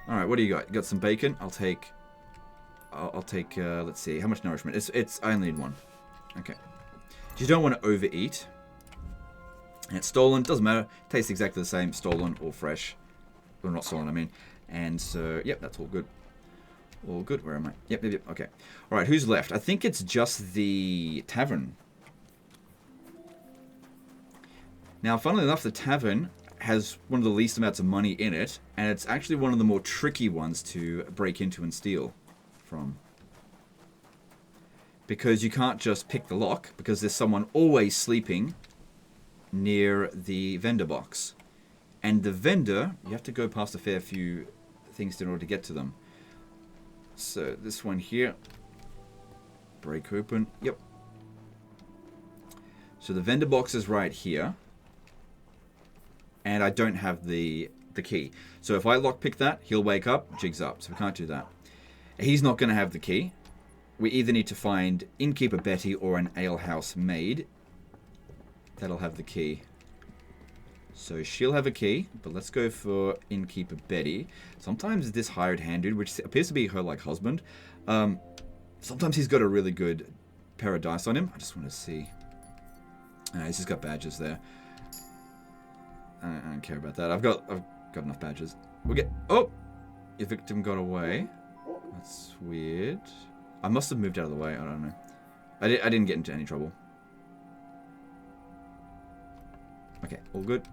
Alright, what do you got? You got some bacon? I'll take, let's see, how much nourishment? I only need one. Okay. You don't want to overeat. And it's stolen, doesn't matter. Tastes exactly the same, stolen or fresh. Or not stolen, I mean. And so, yep, that's all good. All good, where am I? Yep, okay. Alright, who's left? I think it's just the tavern. Now, funnily enough, the tavern has one of the least amounts of money in it, and it's actually one of the more tricky ones to break into and steal from. Because you can't just pick the lock, because there's someone always sleeping near the vendor box. And the vendor, you have to go past a fair few things in order to get to them. So, this one here. Break open. Yep. So, the vendor box is right here. And I don't have the key. So if I lockpick that, he'll wake up, jig's up. So we can't do that. He's not going to have the key. We either need to find innkeeper Betty or an alehouse maid. that'll have the key. So she'll have a key, but let's go for innkeeper Betty. Sometimes this hired hand dude, which appears to be her like husband, sometimes he's got a really good pair of dice on him. I just want to see. He's just got badges there. I don't care about that. I've got enough badges. We'll get. Oh, your victim got away. That's weird. I must have moved out of the way. I don't know. I didn't get into any trouble. Okay, all good.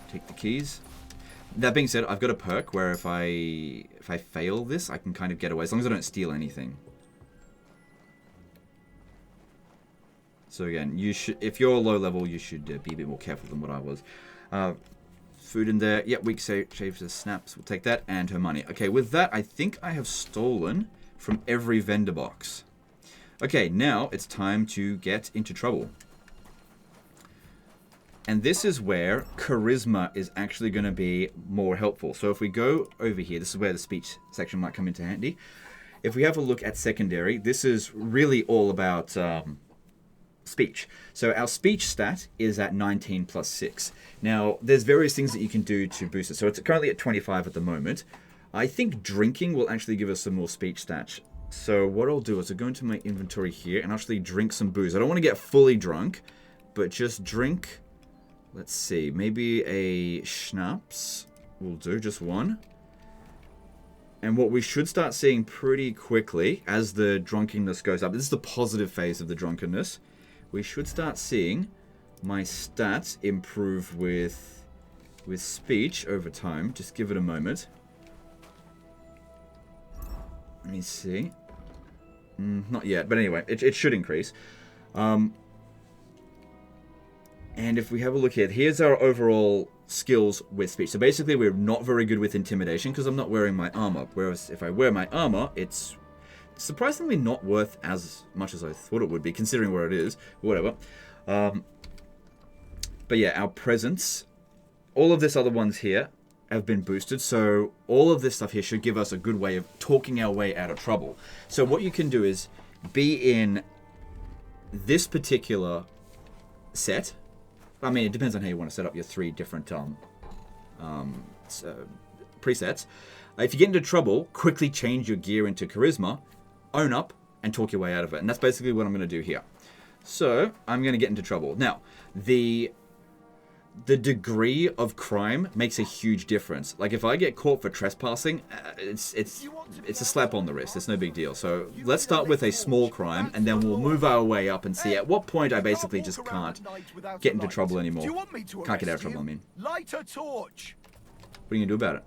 Take the keys. That being said, I've got a perk where if I fail this, I can kind of get away as long as I don't steal anything. So again, you should, if you're low level, you should be a bit more careful than what I was. Food in there. Yep, weak shaves the snaps. We'll take that and her money. Okay, with that, I think I have stolen from every vendor box. Okay, now it's time to get into trouble. And this is where charisma is actually going to be more helpful. So if we go over here, this is where the speech section might come into handy. If we have a look at secondary, this is really all about speech. So our speech stat is at 19 plus 6. Now, there's various things that you can do to boost it. So it's currently at 25 at the moment. I think drinking will actually give us some more speech stats. So what I'll do is I'll go into my inventory here and actually drink some booze. I don't want to get fully drunk, but just drink... Let's see, maybe a schnapps will do, just one. And what we should start seeing pretty quickly as the drunkenness goes up, this is the positive phase of the drunkenness, we should start seeing my stats improve with speech over time. Just give it a moment. Let me see. Not yet, but anyway, it should increase. And if we have a look here, here's our overall skills with speech. So basically, we're not very good with intimidation because I'm not wearing my armor. Whereas if I wear my armor, it's surprisingly not worth as much as I thought it would be, considering where it is. Whatever. But yeah, our presence, all of this other ones here have been boosted. So all of this stuff here should give us a good way of talking our way out of trouble. So what you can do is be in this particular set. I mean, it depends on how you want to set up your 3 different presets. If you get into trouble, quickly change your gear into charisma, own up, and talk your way out of it. And that's basically what I'm going to do here. So, I'm going to get into trouble. Now, the degree of crime makes a huge difference. Like, if I get caught for trespassing, it's a slap on the wrist. It's no big deal. So, let's start with a small crime, and then we'll move our way up and see at what point I basically just can't get into trouble anymore. Can't get out of trouble, I mean. Light a torch. What are you going to do about it?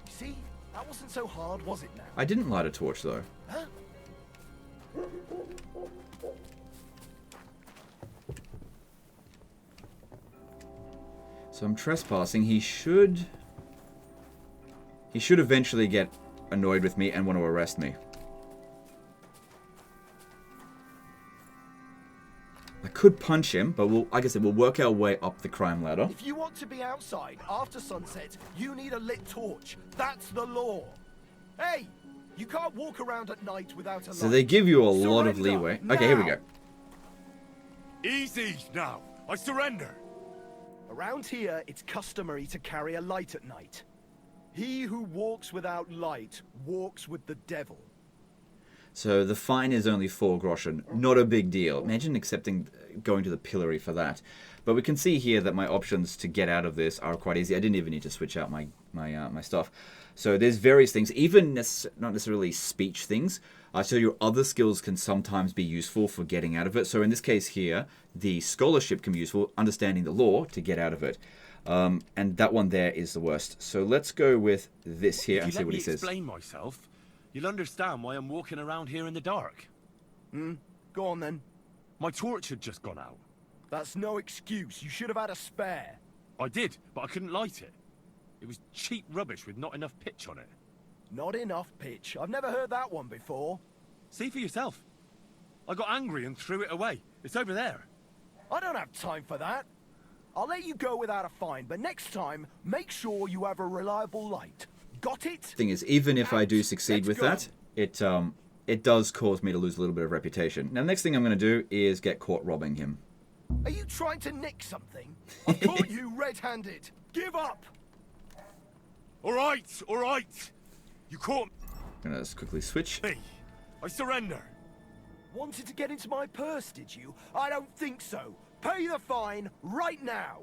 See, that wasn't so hard, was it now? I didn't light a torch, though. Huh? So I'm trespassing. He should eventually get annoyed with me and want to arrest me. I could punch him, but like I said, we'll work our way up the crime ladder. If you want to be outside after sunset, you need a lit torch. That's the law. Hey, you can't walk around at night without a light. So they give you a lot of leeway. Okay, here we go. Easy now. I surrender. Around here, it's customary to carry a light at night. He who walks without light walks with the devil. So the fine is only 4 groschen. Not a big deal. Imagine going to the pillory for that. But we can see here that my options to get out of this are quite easy. I didn't even need to switch out my stuff. So there's various things, even not necessarily speech things. So your other skills can sometimes be useful for getting out of it. So in this case here, the scholarship can be useful, understanding the law to get out of it. And that one there is the worst. So let's go with this here and see what he says. Explain myself. You'll understand why I'm walking around here in the dark. Go on then. My torch had just gone out. That's no excuse. You should have had a spare. I did, but I couldn't light it. It was cheap rubbish with not enough pitch on it. Not enough pitch. I've never heard that one before. See for yourself. I got angry and threw it away. It's over there. I don't have time for that. I'll let you go without a fine, but next time, make sure you have a reliable light. Got it? Thing is, even if I do succeed with that, it does cause me to lose a little bit of reputation. Now, the next thing I'm going to do is get caught robbing him. Are you trying to nick something? I caught you red-handed. Give up! All right, all right. You caught I'm going to just quickly switch. me. I surrender. Wanted to get into my purse, did you? I don't think so. Pay the fine right now.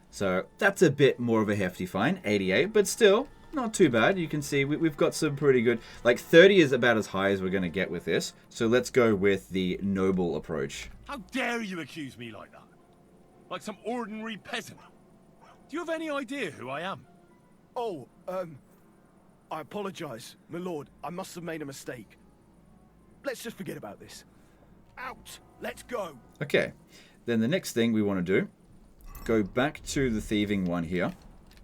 So that's a bit more of a hefty fine, 88, but still not too bad. You can see we've got some pretty good, like 30 is about as high as we're going to get with this. So let's go with the noble approach. How dare you accuse me like that? Like some ordinary peasant. Do you have any idea who I am? Oh, I apologize, my lord. I must have made a mistake. Let's just forget about this. Out! Let's go! Okay, then the next thing we want to do, go back to the thieving one here.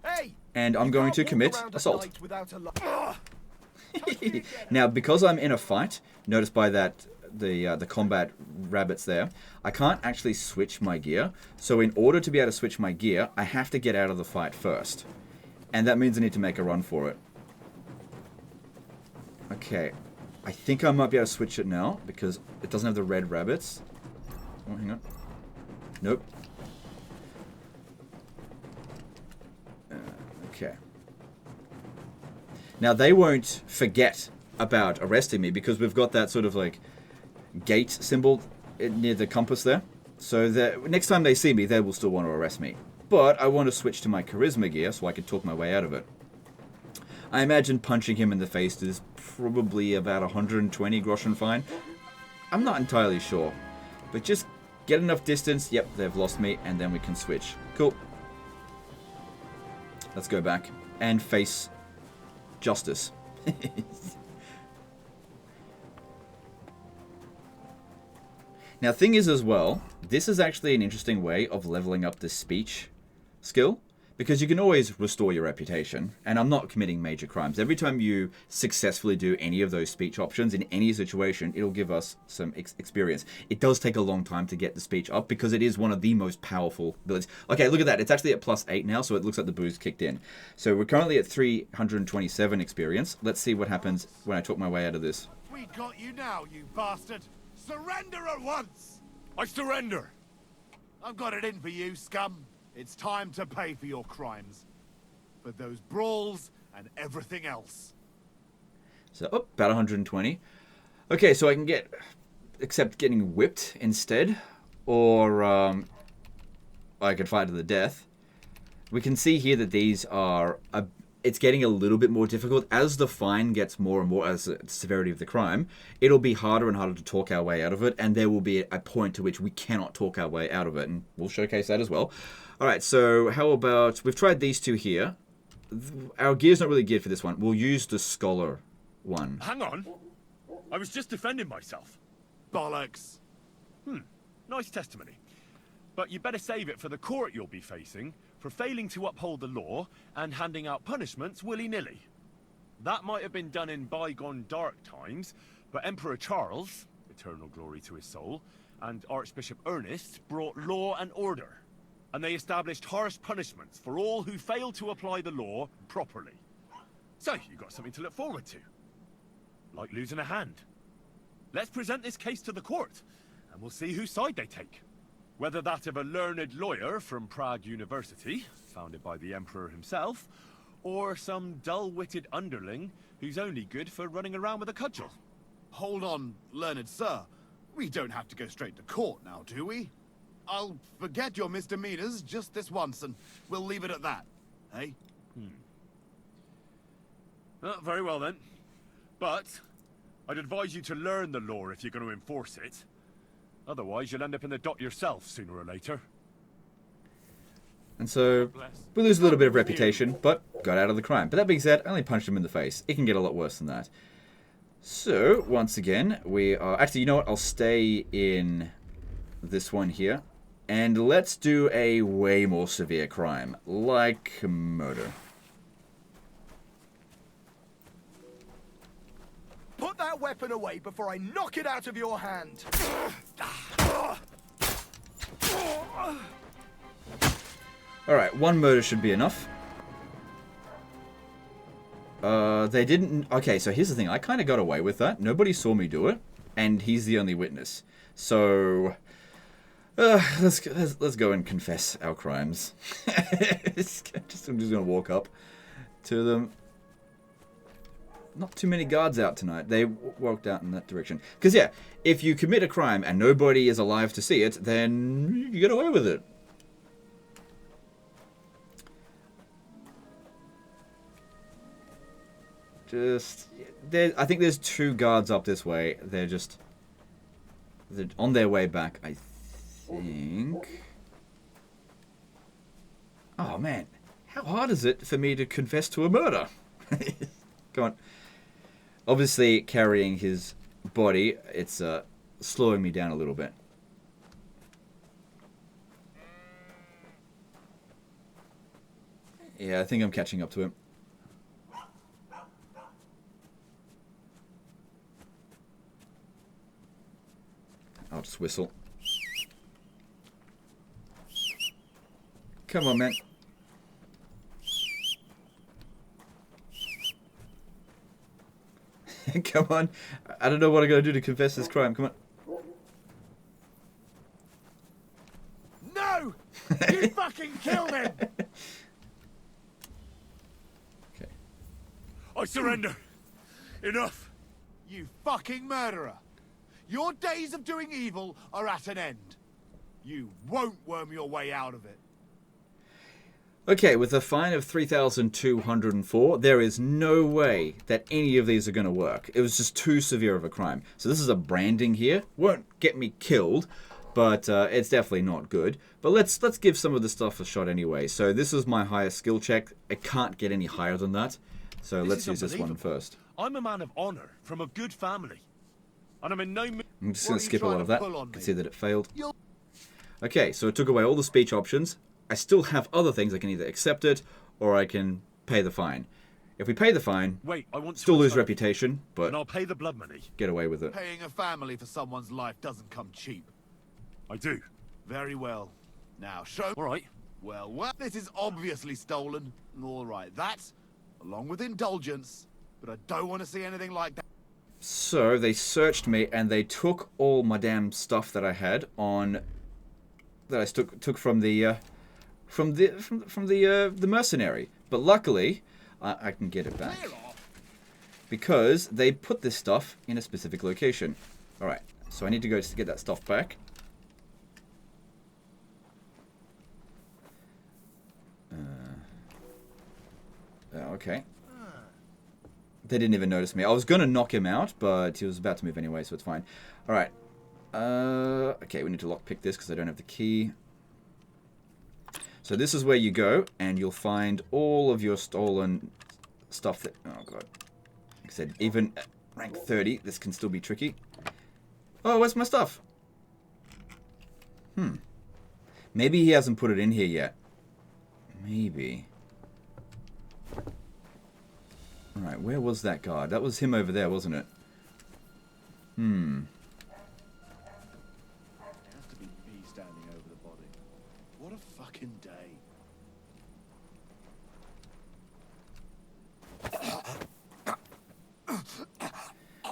Hey! And I'm You going can't to walk commit around at assault. night without a Touch me again. Now, because I'm in a fight, notice by that the combat rabbits there, I can't actually switch my gear. So in order to be able to switch my gear, I have to get out of the fight first. And that means I need to make a run for it. Okay, I think I might be able to switch it now because it doesn't have the red rabbits. Oh, hang on. Nope. Okay. Now they won't forget about arresting me because we've got that sort of like gate symbol near the compass there. So that next time they see me, they will still want to arrest me. But I want to switch to my charisma gear so I can talk my way out of it. I imagine punching him in the face is probably about 120 groschen fine. I'm not entirely sure. But just get enough distance. Yep, they've lost me, and then we can switch. Cool. Let's go back and face justice. Now, thing is as well, this is actually an interesting way of leveling up the speech skill, because you can always restore your reputation, and I'm not committing major crimes. Every time you successfully do any of those speech options in any situation, it'll give us some experience. It does take a long time to get the speech up because it is one of the most powerful abilities. Okay, look at that. It's actually at +8 now, so it looks like the boost kicked in. So we're currently at 327 experience. Let's see what happens when I talk my way out of this. We got you now, you bastard! Surrender at once! I surrender. I've got it in for you, scum. It's time to pay for your crimes. For those brawls and everything else. So, oh, about 120. Okay, so I can accept getting whipped instead, or I could fight to the death. We can see here that these are, it's getting a little bit more difficult. As the fine gets more and more, as the severity of the crime, it'll be harder and harder to talk our way out of it, and there will be a point to which we cannot talk our way out of it, and we'll showcase that as well. Alright, so how about, we've tried these two here. Our gear's not really geared for this one. We'll use the scholar one. Hang on. I was just defending myself. Bollocks. Nice testimony. But you better save it for the court you'll be facing for failing to uphold the law and handing out punishments willy-nilly. That might have been done in bygone dark times, but Emperor Charles, eternal glory to his soul, and Archbishop Ernest brought law and order. And they established harsh punishments for all who fail to apply the law properly. So, you got something to look forward to. Like losing a hand. Let's present this case to the court, and we'll see whose side they take. Whether that of a learned lawyer from Prague University, founded by the Emperor himself, or some dull-witted underling who's only good for running around with a cudgel. Hold on, learned sir. We don't have to go straight to court now, do we? I'll forget your misdemeanors just this once, and we'll leave it at that. Hey? Very well then. But I'd advise you to learn the law if you're going to enforce it. Otherwise, you'll end up in the dock yourself sooner or later. And so, we lose a little bit of reputation, but got out of the crime. But that being said, I only punched him in the face. It can get a lot worse than that. So, once again, we are... Actually, you know what? I'll stay in this one here. And let's do a way more severe crime, like murder. Put that weapon away before I knock it out of your hand. Alright, one murder should be enough. They didn't... Okay, so here's the thing. I kind of got away with that. Nobody saw me do it, and he's the only witness. So... let's go and confess our crimes. I'm just going to walk up to them. Not too many guards out tonight. They walked out in that direction. Because, yeah, if you commit a crime and nobody is alive to see it, then you get away with it. I think there's 2 guards up this way. They're on their way back, I think. Oh, man. How hard is it for me to confess to a murder? Come on. Obviously, carrying his body, it's slowing me down a little bit. Yeah, I think I'm catching up to him. I'll just whistle. Come on, man. Come on. I don't know what I gotta do to confess this crime. Come on. No! You fucking killed him! Okay. I surrender. Enough. You fucking murderer! Your days of doing evil are at an end. You won't worm your way out of it. Okay, with a fine of 3,204, there is no way that any of these are going to work. It was just too severe of a crime. So this is a branding here. Won't get me killed, but it's definitely not good. But let's give some of the stuff a shot anyway. So this is my highest skill check. I can't get any higher than that. So let's use this one first. I'm a man of honor from a good family. And I'm in no mood. I'm just going to skip a lot of that. You can see that it failed. You'll... Okay, so it took away all the speech options. I still have other things. I can either accept it or I can pay the fine. If we pay the fine, wait, I want to still lose reputation, but and I'll pay the blood money. get away with it. Paying a family for someone's life doesn't come cheap. I do. Very well. Now show... All right. Well, this is obviously stolen. All right, that, along with indulgence. But I don't want to see anything like that. So they searched me and they took all my damn stuff that I had on... that I took from the... from the mercenary. But luckily, I can get it back. Because they put this stuff in a specific location. Alright, so I need to go to get that stuff back. Okay. They didn't even notice me. I was going to knock him out, but he was about to move anyway, so it's fine. Alright. Okay, we need to lockpick this because I don't have the key. So this is where you go, and you'll find all of your stolen stuff that... Oh, God. Like I said, even at rank 30, this can still be tricky. Oh, where's my stuff? Maybe he hasn't put it in here yet. Maybe. Alright, where was that guard? That was him over there, wasn't it? It has to be me standing over the body. What a fucking day.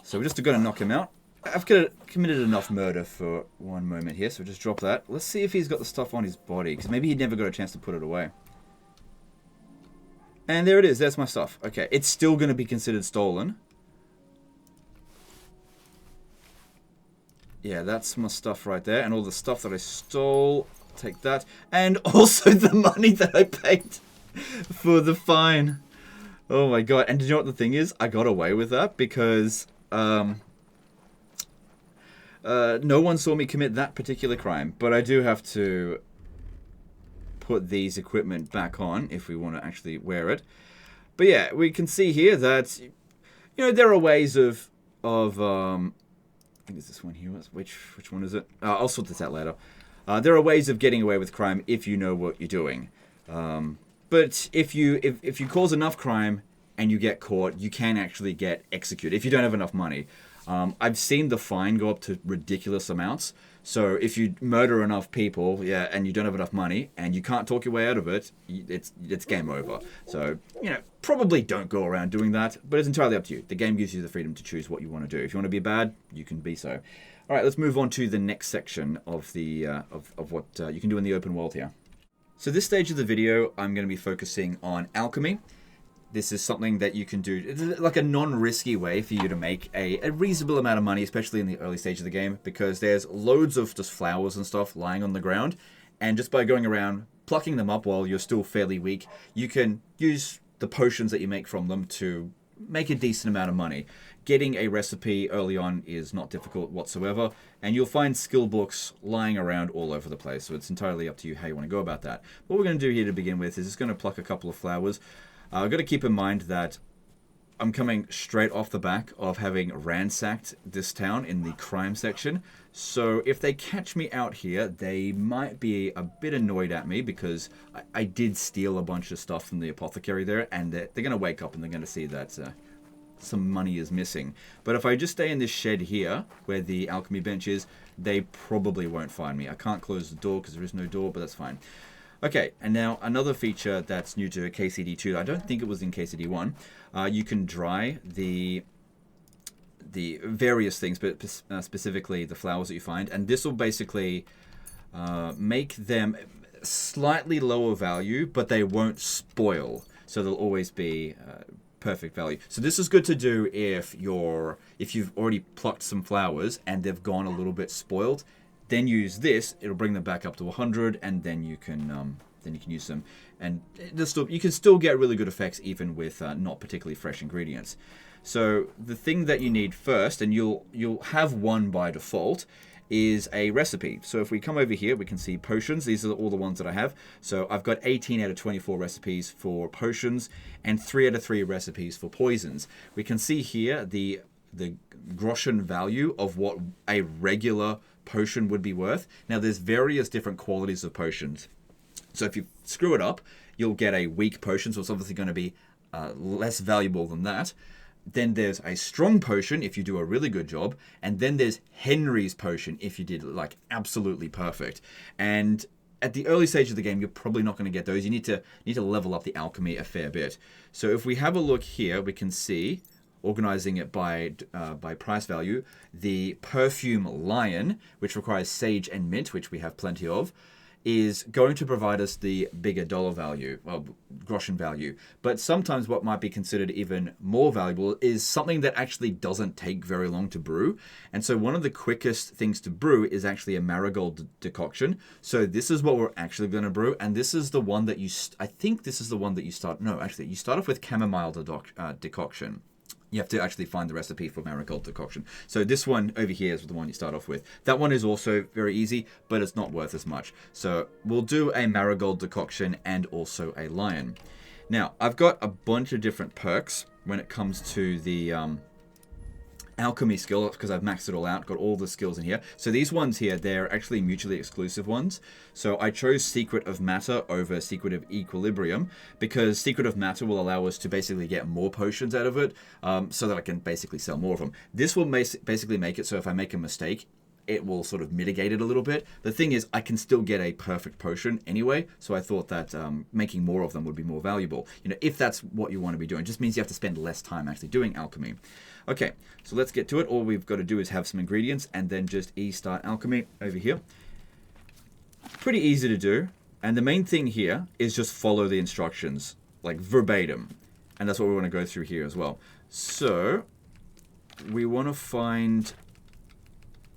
So we're just going to knock him out. I've committed enough murder for one moment here, so just drop that. Let's see if he's got the stuff on his body, because maybe he never got a chance to put it away. And there it is, there's my stuff. Okay, it's still going to be considered stolen. Yeah, that's my stuff right there, and all the stuff that I stole, take that. And also the money that I paid for the fine. Oh my god, and do you know what the thing is? I got away with that because... no one saw me commit that particular crime, but I do have to put these equipment back on if we want to actually wear it. But yeah, we can see here that, you know, there are ways of I think it's this one here. Which one is it? I'll sort this out later. There are ways of getting away with crime if you know what you're doing. But if you cause enough crime and you get caught, you can actually get executed if you don't have enough money. I've seen the fine go up to ridiculous amounts. So if you murder enough people, yeah, and you don't have enough money, and you can't talk your way out of it, it's game over. So, you know, probably don't go around doing that, but it's entirely up to you. The game gives you the freedom to choose what you want to do. If you want to be bad, you can be so. All right, let's move on to the next section of the of what you can do in the open world here. So this stage of the video, I'm going to be focusing on alchemy. This is something that you can do. It's like a non-risky way for you to make a reasonable amount of money, especially in the early stage of the game, because there's loads of just flowers and stuff lying on the ground. And just by going around plucking them up while you're still fairly weak, you can use the potions that you make from them to make a decent amount of money. Getting a recipe early on is not difficult whatsoever, and you'll find skill books lying around all over the place. So it's entirely up to you how you want to go about that. What we're going to do here to begin with is just going to pluck a couple of flowers. I've got to keep in mind that I'm coming straight off the back of having ransacked this town in the crime section. So if they catch me out here, they might be a bit annoyed at me because I did steal a bunch of stuff from the apothecary there, and they're going to wake up and they're going to see that some money is missing. But if I just stay in this shed here where the alchemy bench is, they probably won't find me. I can't close the door because there is no door, but that's fine. Okay, and now another feature that's new to KCD2, I don't think it was in KCD1, you can dry the various things, but specifically the flowers that you find, and this will basically make them slightly lower value, but they won't spoil, so they'll always be perfect value. So this is good to do if you've already plucked some flowers and they've gone a little bit spoiled. Then use this, it'll bring them back up to 100, and then you can use them, and you can still get really good effects even with not particularly fresh ingredients. So the thing that you need first, and you'll have one by default, is a recipe. So if we come over here, we can see potions. These are all the ones that I have. So I've got 18 out of 24 recipes for potions and 3 out of 3 recipes for poisons. We can see here the groschen value of what a regular potion would be worth. Now there's various different qualities of potions. So if you screw it up, you'll get a weak potion, so it's obviously going to be less valuable than that. Then there's a strong potion if you do a really good job, and then there's Henry's potion if you did like absolutely perfect. And at the early stage of the game, you're probably not going to get those. You need to level up the alchemy a fair bit. So if we have a look here, we can see, organizing it by price value, the perfume lion, which requires sage and mint, which we have plenty of, is going to provide us the bigger dollar value, well, groschen value. But sometimes what might be considered even more valuable is something that actually doesn't take very long to brew. And so one of the quickest things to brew is actually a marigold decoction. So this is what we're actually going to brew. And this is the one that you start off with chamomile decoction. You have to actually find the recipe for marigold decoction. So this one over here is the one you start off with. That one is also very easy, but it's not worth as much. So we'll do a marigold decoction and also a lion. Now, I've got a bunch of different perks when it comes to the alchemy skill, because I've maxed it all out, got all the skills in here. So these ones here, they're actually mutually exclusive ones. So I chose Secret of Matter over Secret of Equilibrium, because Secret of Matter will allow us to basically get more potions out of it, so that I can basically sell more of them. This will basically make it so if I make a mistake, it will sort of mitigate it a little bit. The thing is, I can still get a perfect potion anyway, so I thought that making more of them would be more valuable. You know, if that's what you want to be doing. It just means you have to spend less time actually doing alchemy. Okay, so let's get to it. All we've got to do is have some ingredients and then just start alchemy over here. Pretty easy to do. And the main thing here is just follow the instructions, like verbatim. And that's what we want to go through here as well. So we want to find,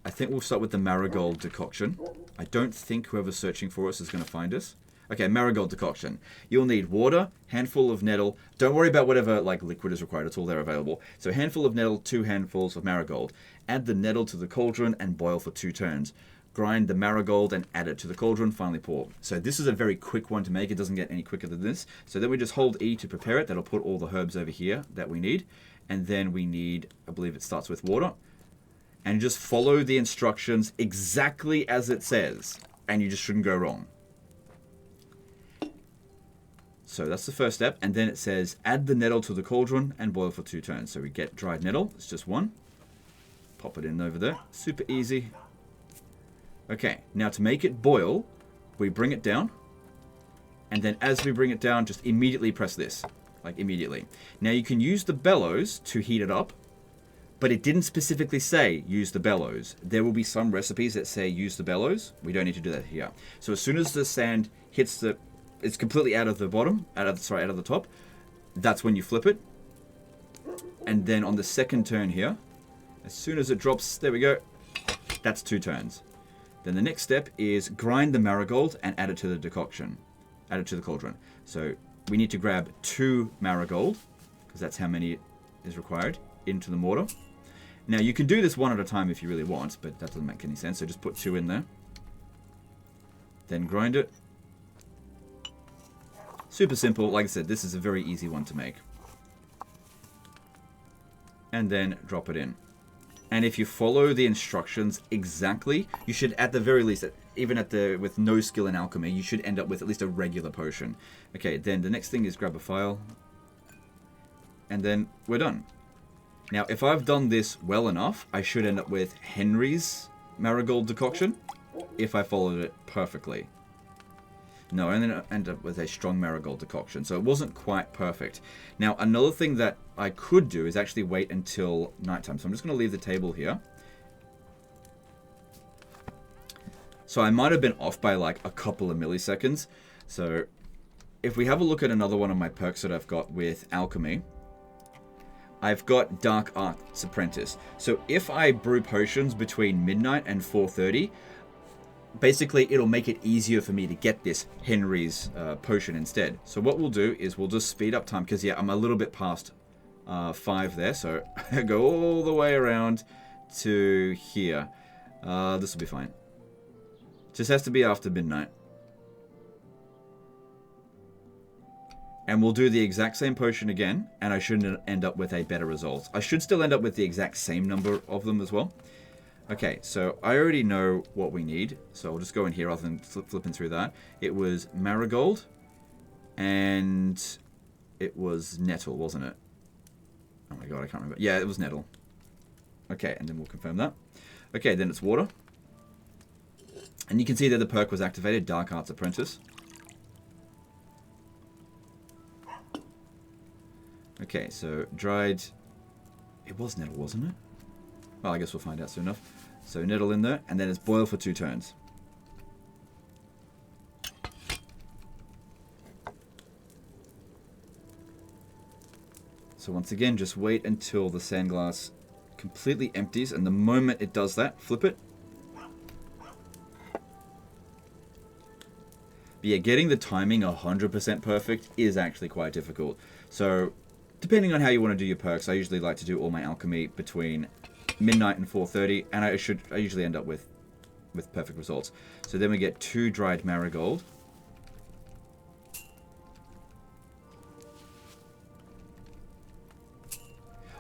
I think we'll start with the marigold decoction. I don't think whoever's searching for us is going to find us. Okay, marigold decoction. You'll need water, handful of nettle. Don't worry about whatever like liquid is required. It's all there available. So handful of nettle, 2 handfuls of marigold. Add the nettle to the cauldron and boil for 2 turns. Grind the marigold and add it to the cauldron. Finally pour. So this is a very quick one to make. It doesn't get any quicker than this. So then we just hold E to prepare it. That'll put all the herbs over here that we need. And then we need, I believe it starts with water. And just follow the instructions exactly as it says. And you just shouldn't go wrong. So that's the first step, and then it says add the nettle to the cauldron and boil for 2 turns. So we get dried nettle, it's just 1. Pop it in over there. Super easy. Okay, now to make it boil, we bring it down. And then as we bring it down, just immediately press this. Like immediately. Now you can use the bellows to heat it up. But it didn't specifically say use the bellows. There will be some recipes that say use the bellows. We don't need to do that here. So as soon as the sand hits the... It's completely out of the bottom. Out of the top. That's when you flip it. And then on the second turn here, as soon as it drops, there we go. That's 2 turns. Then the next step is grind the marigold and add it to the decoction. Add it to the cauldron. So we need to grab 2 marigold, because that's how many is required, into the mortar. Now you can do this one at a time if you really want, but that doesn't make any sense. So just put 2 in there. Then grind it. Super simple. Like I said, this is a very easy one to make. And then drop it in. And if you follow the instructions exactly, you should at the very least, even with no skill in alchemy, you should end up with at least a regular potion. Okay, then the next thing is grab a file. And then we're done. Now, if I've done this well enough, I should end up with Henry's marigold decoction, if I followed it perfectly. No, and then I end up with a strong marigold decoction, so it wasn't quite perfect. Now, another thing that I could do is actually wait until nighttime. So I'm just going to leave the table here. So I might have been off by like a couple of milliseconds. So if we have a look at another one of my perks that I've got with Alchemy, I've got Dark Arts Apprentice. So if I brew potions between midnight and 4:30, basically it'll make it easier for me to get this Henry's potion instead. So what we'll do is we'll just speed up time, because yeah, I'm a little bit past 5 there. So go all the way around to here. This will be fine. Just has to be after midnight. And we'll do the exact same potion again, and I shouldn't end up with a better result. I should still end up with the exact same number of them as well. Okay, so I already know what we need, so I'll just go in here rather than flipping through that. It was marigold, and it was nettle, wasn't it? Oh my god, I can't remember. Yeah, it was nettle. Okay, and then we'll confirm that. Okay, then it's water. And you can see that the perk was activated, Dark Arts Apprentice. Okay, so dried... It was nettle, wasn't it? Well, I guess we'll find out soon enough. So nettle in there, and then it's boil for 2 turns. So once again, just wait until the sand glass completely empties, and the moment it does that, flip it. But yeah, getting the timing 100% perfect is actually quite difficult. So depending on how you want to do your perks, I usually like to do all my alchemy between midnight and 4:30, and I usually end up with perfect results. So then we get 2 dried marigold.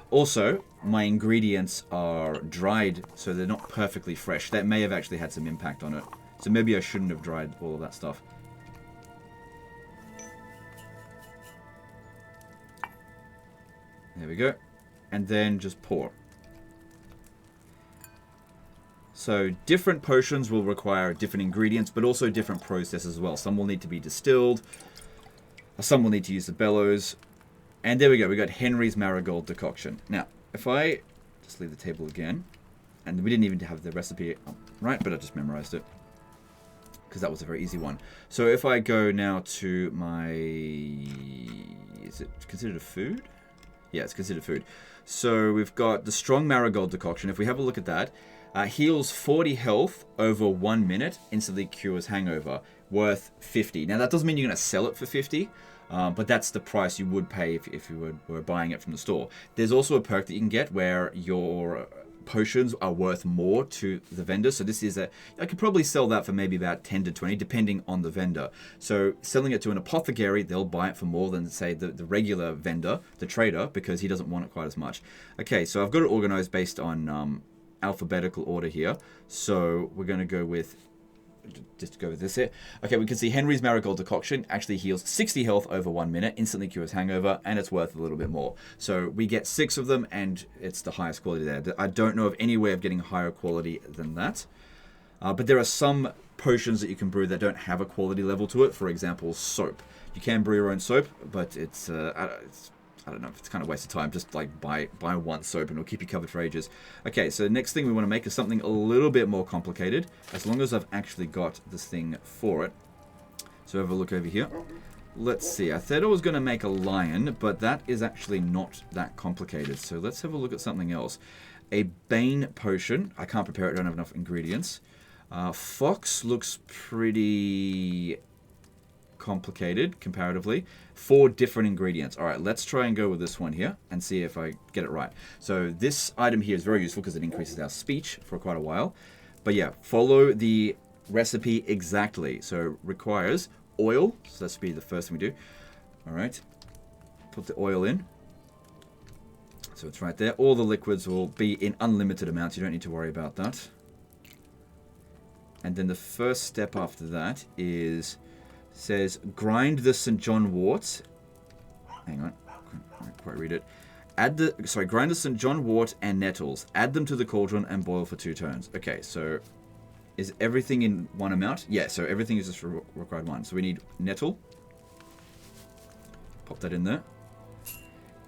Also, my ingredients are dried, so they're not perfectly fresh. That may have actually had some impact on it. So maybe I shouldn't have dried all of that stuff. There we go. And then just pour. So different potions will require different ingredients, but also different processes as well. Some will need to be distilled. Some will need to use the bellows. And there we go. We got Henry's marigold decoction. Now, if I just leave the table again, and we didn't even have the recipe right, but I just memorized it because that was a very easy one. So if I go now to my... Is it considered a food? Yeah, it's considered food. So we've got the strong marigold decoction. If we have a look at that, heals 40 health over 1 minute, instantly cures hangover, worth 50. Now that doesn't mean you're going to sell it for 50, but that's the price you would pay if you were buying it from the store. There's also a perk that you can get where your potions are worth more to the vendor. So this is I could probably sell that for maybe about 10 to 20, depending on the vendor. So selling it to an apothecary, they'll buy it for more than, say, the regular vendor, the trader, because he doesn't want it quite as much. Okay, so I've got it organized based on alphabetical order here. So we're going to go with just to go with this here. Okay, we can see Henry's Marigold Decoction actually heals 60 health over 1 minute, instantly cures hangover, and it's worth a little bit more. So we get 6 of them, and it's the highest quality there. I don't know of any way of getting higher quality than that. But there are some potions that you can brew that don't have a quality level to it. For example, soap. You can brew your own soap, but it's I don't know, it's kind of a waste of time. Just like buy one soap and it'll keep you covered for ages. Okay, so next thing we want to make is something a little bit more complicated, as long as I've actually got this thing for it. So have a look over here. Let's see, I said I was going to make a lion, but that is actually not that complicated. So let's have a look at something else. A Bane potion. I can't prepare it, I don't have enough ingredients. Fox looks pretty complicated comparatively. 4 different ingredients. All right, let's try and go with this one here and see if I get it right. So this item here is very useful because it increases our speech for quite a while. But yeah, follow the recipe exactly. So requires oil. So that's be the first thing we do. All right, put the oil in. So it's right there. All the liquids will be in unlimited amounts. You don't need to worry about that. And then the first step after that is, says, grind the St. John wort. Hang on, I can't quite read it. Grind the St. John wort and nettles. Add them to the cauldron and boil for 2 turns. Okay, so is everything in one amount? Yeah, so everything is just required 1. So we need nettle. Pop that in there.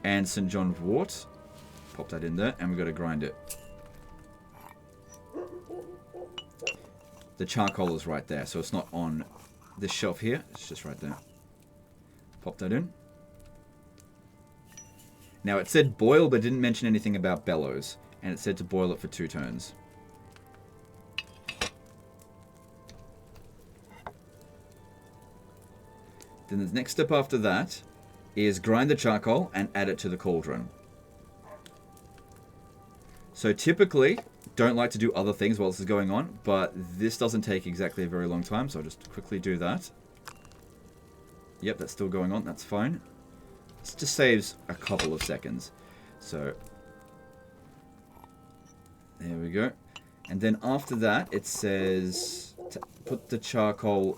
And St. John wort. Pop that in there, and we've got to grind it. The charcoal is right there, so it's not on this shelf here. It's just right there. Pop that in. Now it said boil, but didn't mention anything about bellows, and it said to boil it for 2 turns. Then the next step after that is grind the charcoal and add it to the cauldron. So typically, don't like to do other things while this is going on, but this doesn't take exactly a very long time, so I'll just quickly do that. Yep, that's still going on, that's fine. This just saves a couple of seconds. So, there we go. And then after that, it says to put the charcoal,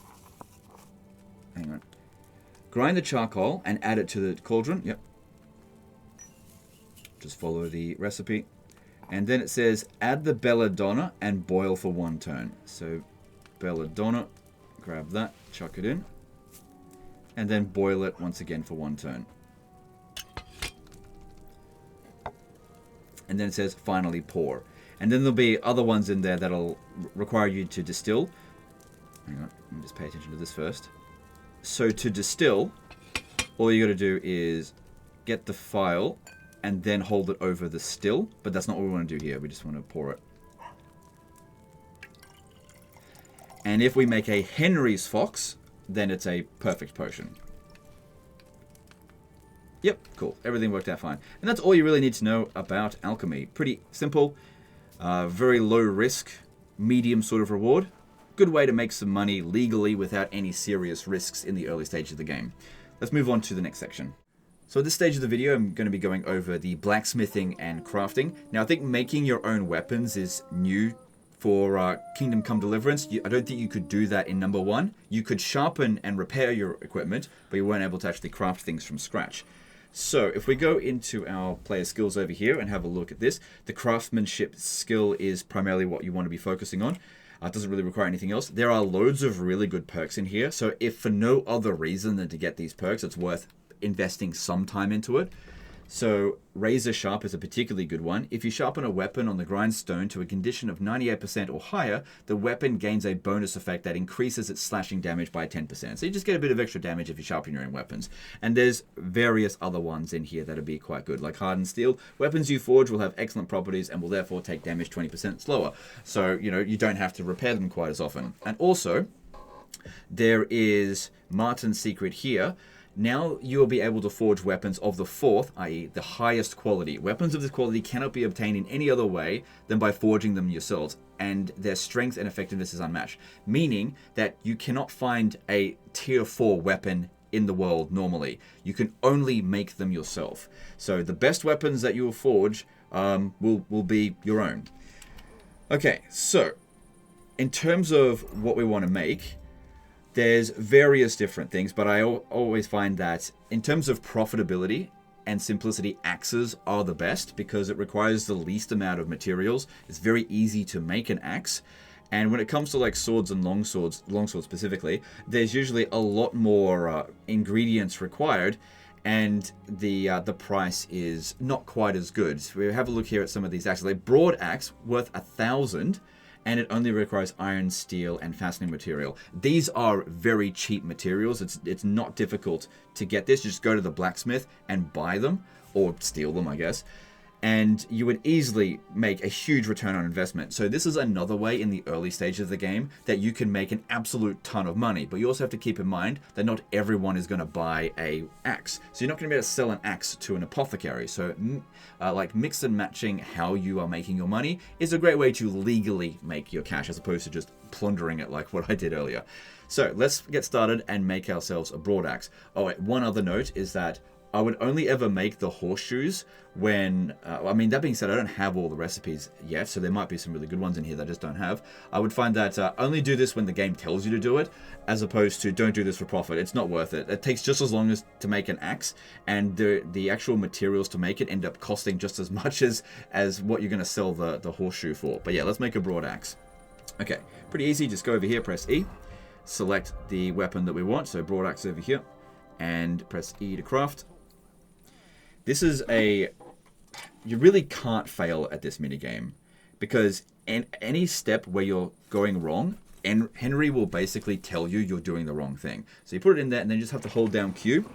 hang on. Grind the charcoal and add it to the cauldron, yep. Just follow the recipe. And then it says, add the belladonna and boil for 1 turn. So, belladonna, grab that, chuck it in. And then boil it once again for 1 turn. And then it says, finally pour. And then there'll be other ones in there that'll require you to distill. Hang on, let me just pay attention to this first. So to distill, all you got to do is get the file and then hold it over the still, but that's not what we want to do here. We just want to pour it. And if we make a Henry's Fox, then it's a perfect potion. Yep, cool. Everything worked out fine. And that's all you really need to know about alchemy. Pretty simple, very low risk, medium sort of reward. Good way to make some money legally without any serious risks in the early stage of the game. Let's move on to the next section. So at this stage of the video, I'm going to be going over the blacksmithing and crafting. Now, I think making your own weapons is new for Kingdom Come Deliverance. I don't think you could do that in number 1. You could sharpen and repair your equipment, but you weren't able to actually craft things from scratch. So if we go into our player skills over here and have a look at this, the craftsmanship skill is primarily what you want to be focusing on. It doesn't really require anything else. There are loads of really good perks in here, so if for no other reason than to get these perks, it's worth investing some time into it. So razor sharp is a particularly good one. If you sharpen a weapon on the grindstone to a condition of 98% or higher, the weapon gains a bonus effect that increases its slashing damage by 10%. So you just get a bit of extra damage if you sharpen your own weapons. And there's various other ones in here that'll be quite good, like hardened steel. Weapons you forge will have excellent properties and will therefore take damage 20% slower. So, you know, you don't have to repair them quite as often. And also, there is Martin's secret here. Now you will be able to forge weapons of the 4th, i.e. the highest quality. Weapons of this quality cannot be obtained in any other way than by forging them yourselves, and their strength and effectiveness is unmatched. Meaning that you cannot find a tier 4 weapon in the world normally. You can only make them yourself. So the best weapons that you will forge will be your own. Okay, so in terms of what we want to make, there's various different things, but I always find that in terms of profitability and simplicity, axes are the best because it requires the least amount of materials. It's very easy to make an axe. And when it comes to like swords and longswords specifically, there's usually a lot more ingredients required, and the price is not quite as good. So we have a look here at some of these axes. Like broad axe worth 1,000, and it only requires iron, steel, and fastening material. These are very cheap materials. It's not difficult to get this. You just go to the blacksmith and buy them, or steal them, I guess. And you would easily make a huge return on investment. So this is another way in the early stages of the game that you can make an absolute ton of money. But you also have to keep in mind that not everyone is going to buy a axe. So you're not going to be able to sell an axe to an apothecary. So like mix and matching how you are making your money is a great way to legally make your cash as opposed to just plundering it like what I did earlier. So let's get started and make ourselves a broad axe. Oh wait, one other note is that I would only ever make the horseshoes when, I mean, that being said, I don't have all the recipes yet, so there might be some really good ones in here that I just don't have. I would find that only do this when the game tells you to do it, as opposed to don't do this for profit. It's not worth it. It takes just as long as to make an axe, and the actual materials to make it end up costing just as much as what you're going to sell the horseshoe for. But yeah, let's make a broad axe. Okay, pretty easy. Just go over here, press E, select the weapon that we want, so broad axe over here, and press E to craft. This is you really can't fail at this minigame, because in any step where you're going wrong, Henry will basically tell you you're doing the wrong thing. So you put it in there and then you just have to hold down Q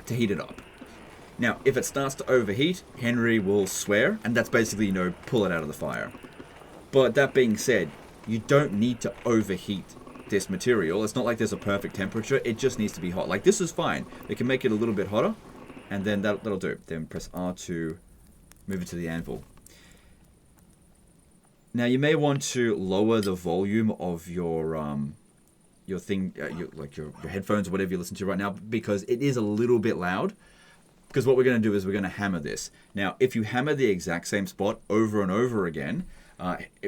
to heat it up. Now, if it starts to overheat, Henry will swear, and that's basically, you know, pull it out of the fire. But that being said, you don't need to overheat this material. It's not like there's a perfect temperature. It just needs to be hot. Like, this is fine. We can make it a little bit hotter, and then that'll do. Then press R to move it to the anvil. Now you may want to lower the volume of your thing, your headphones or whatever you listen to right now, because it is a little bit loud. Because what we're going to do is we're going to hammer this. Now, if you hammer the exact same spot over and over again,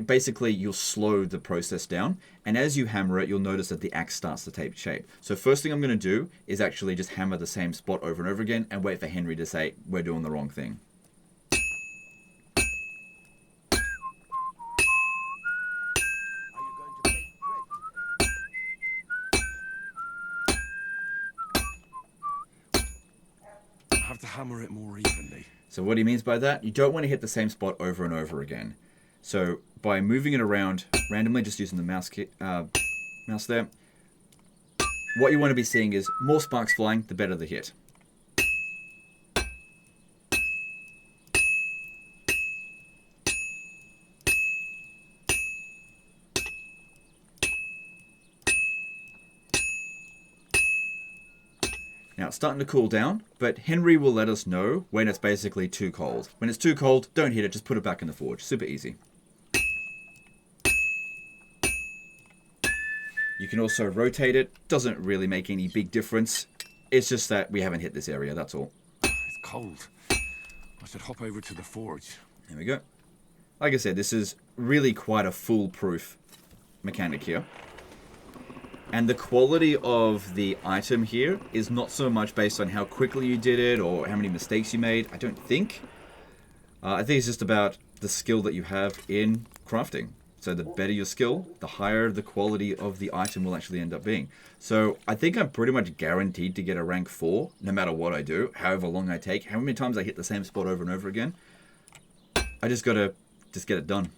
basically you'll slow the process down, and as you hammer it, you'll notice that the axe starts to take shape. So first thing I'm going to do is actually just hammer the same spot over and over again and wait for Henry to say we're doing the wrong thing. I have to hammer it more evenly. So what he means by that, you don't want to hit the same spot over and over again. So by moving it around randomly, just using the mouse there, what you want to be seeing is more sparks flying, the better the hit. Now it's starting to cool down, but Henry will let us know when it's basically too cold. When it's too cold, don't hit it, just put it back in the forge. Super easy. You can also rotate it. Doesn't really make any big difference. It's just that we haven't hit this area, that's all. It's cold. I should hop over to the forge. There we go. Like I said, this is really quite a foolproof mechanic here. And the quality of the item here is not so much based on how quickly you did it or how many mistakes you made, I don't think. I think it's just about the skill that you have in crafting. So the better your skill, the higher the quality of the item will actually end up being. So I think I'm pretty much guaranteed to get a rank 4, no matter what I do, however long I take, how many times I hit the same spot over and over again. I just gotta get it done.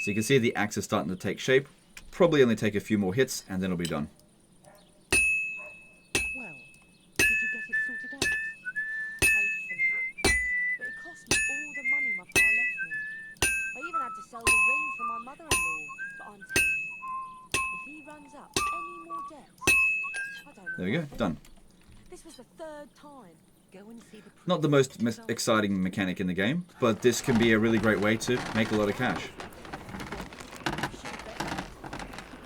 So you can see the axe is starting to take shape. Probably only take a few more hits and then it'll be done. Well, did you get it sorted out? Hopefully. But it cost me all the money my pa left me. I even had to sell the ring for my mother-in-law. But I'm telling you, if he runs up any more debts, I don't know. There we go, done. This was the 3rd time. Not the most exciting mechanic in the game, but this can be a really great way to make a lot of cash.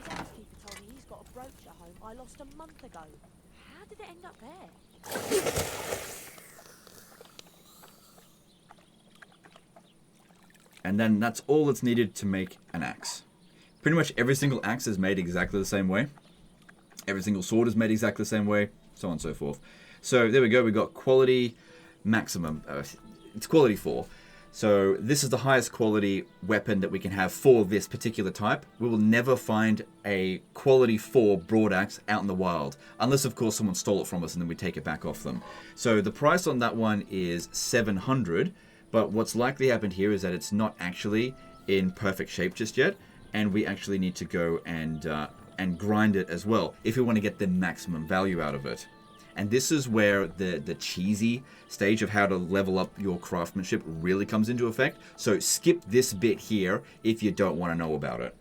Housekeeper told me he's got a brooch at home I lost a month ago. How did it end up there? And then that's all that's needed to make an axe. Pretty much every single axe is made exactly the same way. Every single sword is made exactly the same way, so on and so forth. So there we go, we got quality maximum. It's quality 4. So this is the highest quality weapon that we can have for this particular type. We will never find a quality 4 broad axe out in the wild, unless of course someone stole it from us and then we take it back off them. So the price on that one is 700, but what's likely happened here is that it's not actually in perfect shape just yet, and we actually need to go and grind it as well if we want to get the maximum value out of it. And this is where the cheesy stage of how to level up your craftsmanship really comes into effect. So skip this bit here if you don't want to know about it.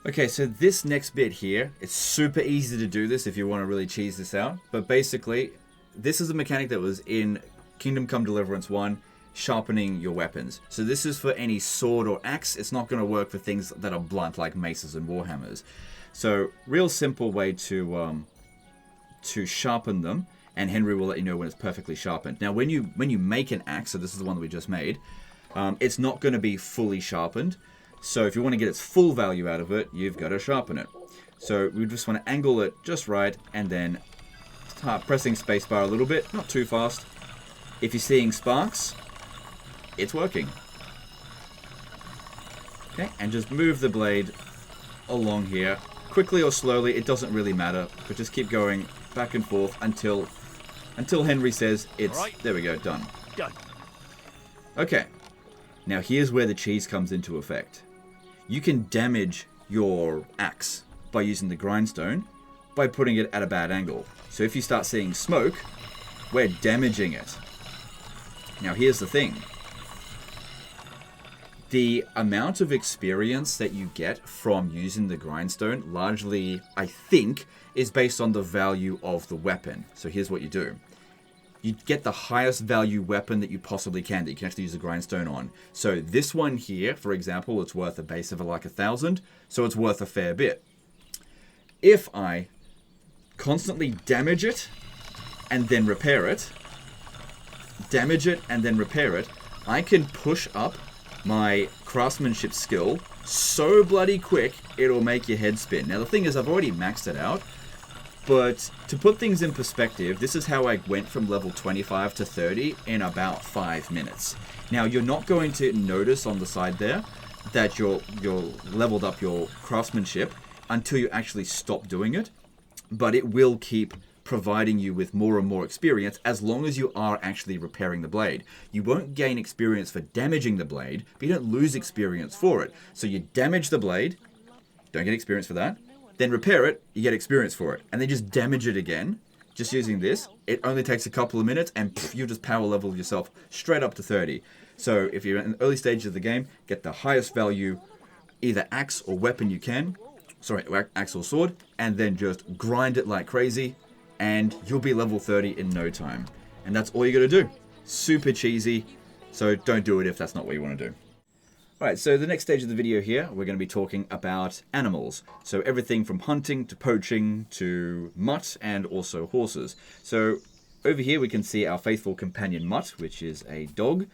Okay, so this next bit here, it's super easy to do this if you want to really cheese this out. But basically, this is a mechanic that was in Kingdom Come Deliverance 1, sharpening your weapons. So this is for any sword or axe. It's not going to work for things that are blunt like maces and warhammers. So real simple way to sharpen them, and Henry will let you know when it's perfectly sharpened. Now when you make an axe, so this is the one that we just made, it's not going to be fully sharpened. So if you want to get its full value out of it, you've got to sharpen it. So we just want to angle it just right, and then start pressing spacebar a little bit, not too fast. If you're seeing sparks, it's working. Okay, and just move the blade along here, quickly or slowly, it doesn't really matter, but just keep going back and forth until Henry says it's, right. There we go, done. Done. Okay, now here's where the cheese comes into effect. You can damage your axe by using the grindstone by putting it at a bad angle. So if you start seeing smoke, we're damaging it. Now here's the thing. The amount of experience that you get from using the grindstone largely, I think, is based on the value of the weapon. So here's what you do. You get the highest value weapon that you possibly can, that you can actually use a grindstone on. So this one here, for example, it's worth a base of like 1,000, so it's worth a fair bit. If I constantly damage it and then repair it, damage it and then repair it, I can push up my craftsmanship skill so bloody quick it'll make your head spin. Now the thing is, I've already maxed it out, but to put things in perspective, this is how I went from level 25 to 30 in about 5 minutes. Now you're not going to notice on the side there that you're leveled up your craftsmanship until you actually stop doing it, but it will keep providing you with more and more experience as long as you are actually repairing the blade. You won't gain experience for damaging the blade, but you don't lose experience for it. So you damage the blade, don't get experience for that, then repair it, you get experience for it, and then just damage it again. Just using this, it only takes a couple of minutes, and you just power level yourself straight up to 30. So if you're in the early stages of the game, get the highest value, either axe or weapon you can, axe or sword, and then just grind it like crazy, and you'll be level 30 in no time. And that's all you gotta do. Super cheesy, so don't do it if that's not what you want to do. Alright, so the next stage of the video here, we're going to be talking about animals. So everything from hunting to poaching to mutt and also horses. So over here we can see our faithful companion Mutt, which is a dog.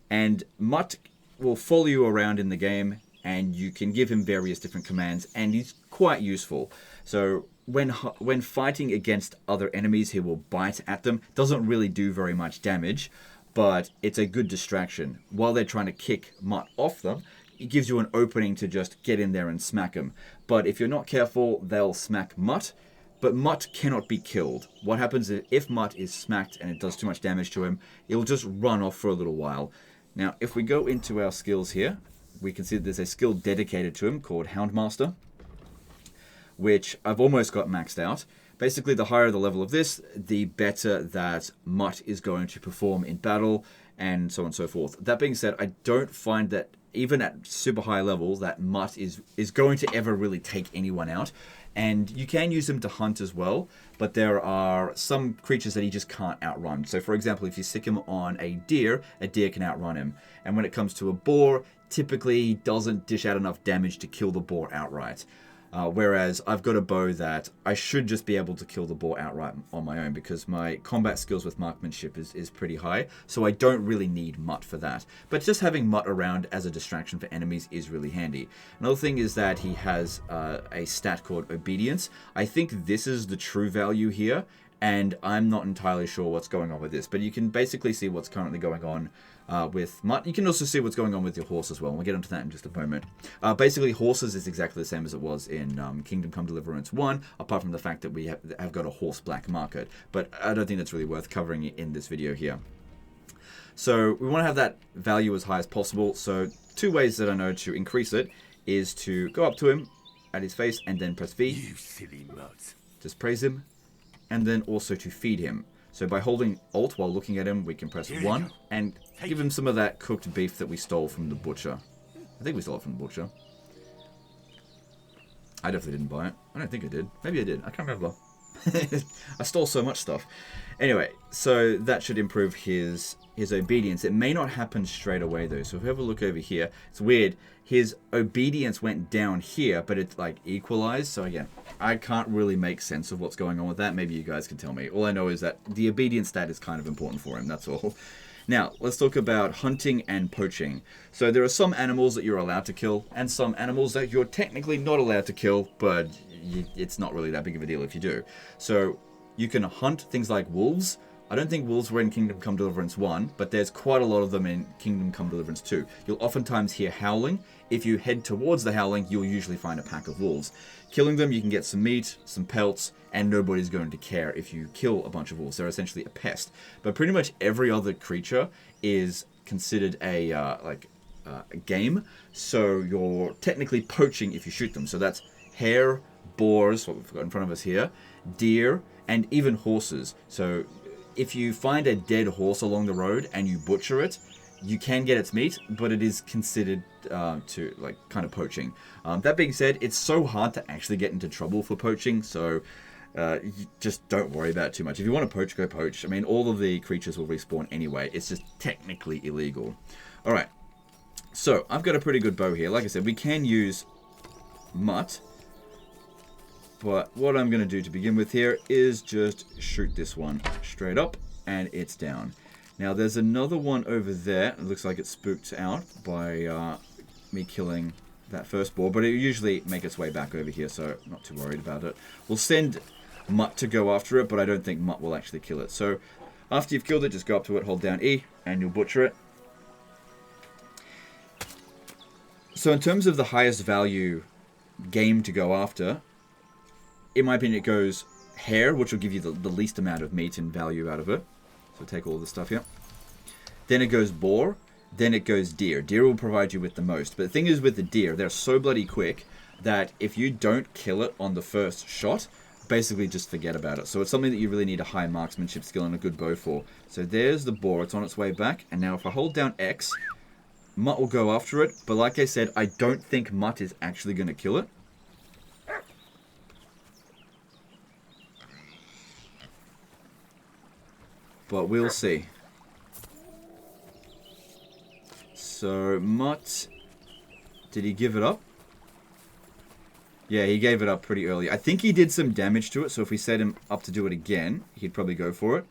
And Mutt will follow you around in the game, and you can give him various different commands, and he's quite useful. So when fighting against other enemies, he will bite at them. Doesn't really do very much damage, but it's a good distraction. While they're trying to kick Mutt off them, it gives you an opening to just get in there and smack them. But if you're not careful, they'll smack Mutt, but Mutt cannot be killed. What happens is if Mutt is smacked and it does too much damage to him, he'll just run off for a little while. Now, if we go into our skills here, we can see that there's a skill dedicated to him called Houndmaster, which I've almost got maxed out. Basically, the higher the level of this, the better that Mutt is going to perform in battle, and so on and so forth. That being said, I don't find that, even at super high levels, that Mutt is going to ever really take anyone out. And you can use him to hunt as well, but there are some creatures that he just can't outrun. So for example, if you stick him on a deer can outrun him. And when it comes to a boar, typically he doesn't dish out enough damage to kill the boar outright. Whereas I've got a bow that I should just be able to kill the boar outright on my own, because my combat skills with marksmanship is pretty high, so I don't really need Mutt for that. But just having Mutt around as a distraction for enemies is really handy. Another thing is that he has a stat called Obedience. I think this is the true value here, and I'm not entirely sure what's going on with this, but you can basically see what's currently going on with Mutt. You can also see what's going on with your horse as well, and we'll get into that in just a moment. Basically, horses is exactly the same as it was in Kingdom Come Deliverance 1, apart from the fact that we have got a horse black market, but I don't think that's really worth covering in this video here. So we want to have that value as high as possible, so two ways that I know to increase it is to go up to him at his face and then press V. You silly mutt. Just praise him, and then also to feed him. So by holding Alt while looking at him, we can press 1 and give him some of that cooked beef that we stole from the butcher. I think we stole it from the butcher. I definitely didn't buy it. I don't think I did. Maybe I did. I can't remember. I stole so much stuff. Anyway, so that should improve his obedience. It may not happen straight away though. So if we have a look over here, it's weird. His obedience went down here, but it's like equalized. So again, I can't really make sense of what's going on with that. Maybe you guys can tell me. All I know is that the obedience stat is kind of important for him. That's all. Now, let's talk about hunting and poaching. So there are some animals that you're allowed to kill, and some animals that you're technically not allowed to kill, but it's not really that big of a deal if you do. So you can hunt things like wolves. I don't think wolves were in Kingdom Come Deliverance 1, but there's quite a lot of them in Kingdom Come Deliverance 2. You'll oftentimes hear howling. If you head towards the howling, you'll usually find a pack of wolves. Killing them, you can get some meat, some pelts, and nobody's going to care if you kill a bunch of wolves. They're essentially a pest. But pretty much every other creature is considered a game, so you're technically poaching if you shoot them. So that's hare, boars, what we've got in front of us here, deer, and even horses. So if you find a dead horse along the road and you butcher it, you can get its meat, but it is considered to like kind of poaching. That being said, it's so hard to actually get into trouble for poaching, so you just don't worry about it too much. If you want to poach, go poach. I mean, all of the creatures will respawn anyway. It's just technically illegal. All right, so I've got a pretty good bow here. Like I said, we can use Mutt, but what I'm going to do to begin with here is just shoot this one straight up, and it's down. Now there's another one over there. It looks like it's spooked out by me killing that first boar, but it usually make its way back over here, so I'm not too worried about it. We'll send Mutt to go after it, but I don't think Mutt will actually kill it. So after you've killed it, just go up to it, hold down E, and you'll butcher it. So in terms of the highest value game to go after, in my opinion, it goes hare, which will give you the least amount of meat and value out of it. So take all this stuff here. Then it goes boar. Then it goes deer. Deer will provide you with the most. But the thing is with the deer, they're so bloody quick that if you don't kill it on the first shot, basically just forget about it. So it's something that you really need a high marksmanship skill and a good bow for. So there's the boar. It's on its way back. And now if I hold down X, Mutt will go after it. But like I said, I don't think Mutt is actually going to kill it. But we'll see. So, Mutt, did he give it up? Yeah, he gave it up pretty early. I think he did some damage to it, so if we set him up to do it again, he'd probably go for it.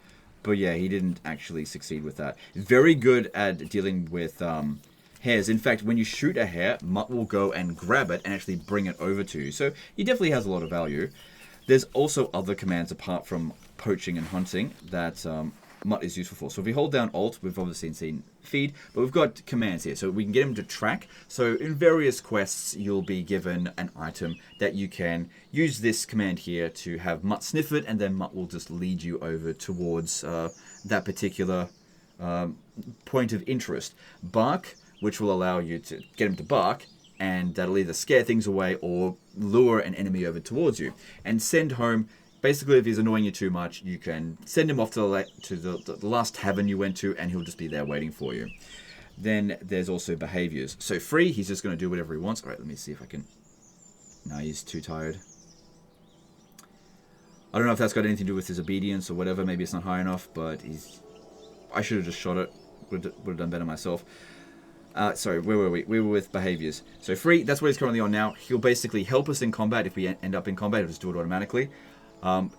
But yeah, he didn't actually succeed with that. Very good at dealing with hares. In fact, when you shoot a hare, Mutt will go and grab it and actually bring it over to you. So, he definitely has a lot of value. There's also other commands apart from poaching and hunting that Mutt is useful for. So if we hold down Alt, we've obviously seen feed, but we've got commands here. So we can get him to track. So in various quests, you'll be given an item that you can use this command here to have Mutt sniff it, and then Mutt will just lead you over towards that particular point of interest. Bark, which will allow you to get him to bark, and that'll either scare things away or lure an enemy over towards you. And send home, basically if he's annoying you too much, you can send him off to the last tavern you went to, and he'll just be there waiting for you. Then there's also behaviors. So free, he's just going to do whatever he wants. Alright, let me see if I can... No, he's too tired. I don't know if that's got anything to do with his obedience or whatever. Maybe it's not high enough, but I should have just shot it. Would have done better myself. Sorry, where were we? We were with behaviors. So free, that's what he's currently on now. He'll basically help us in combat. If we end up in combat, he'll just do it automatically.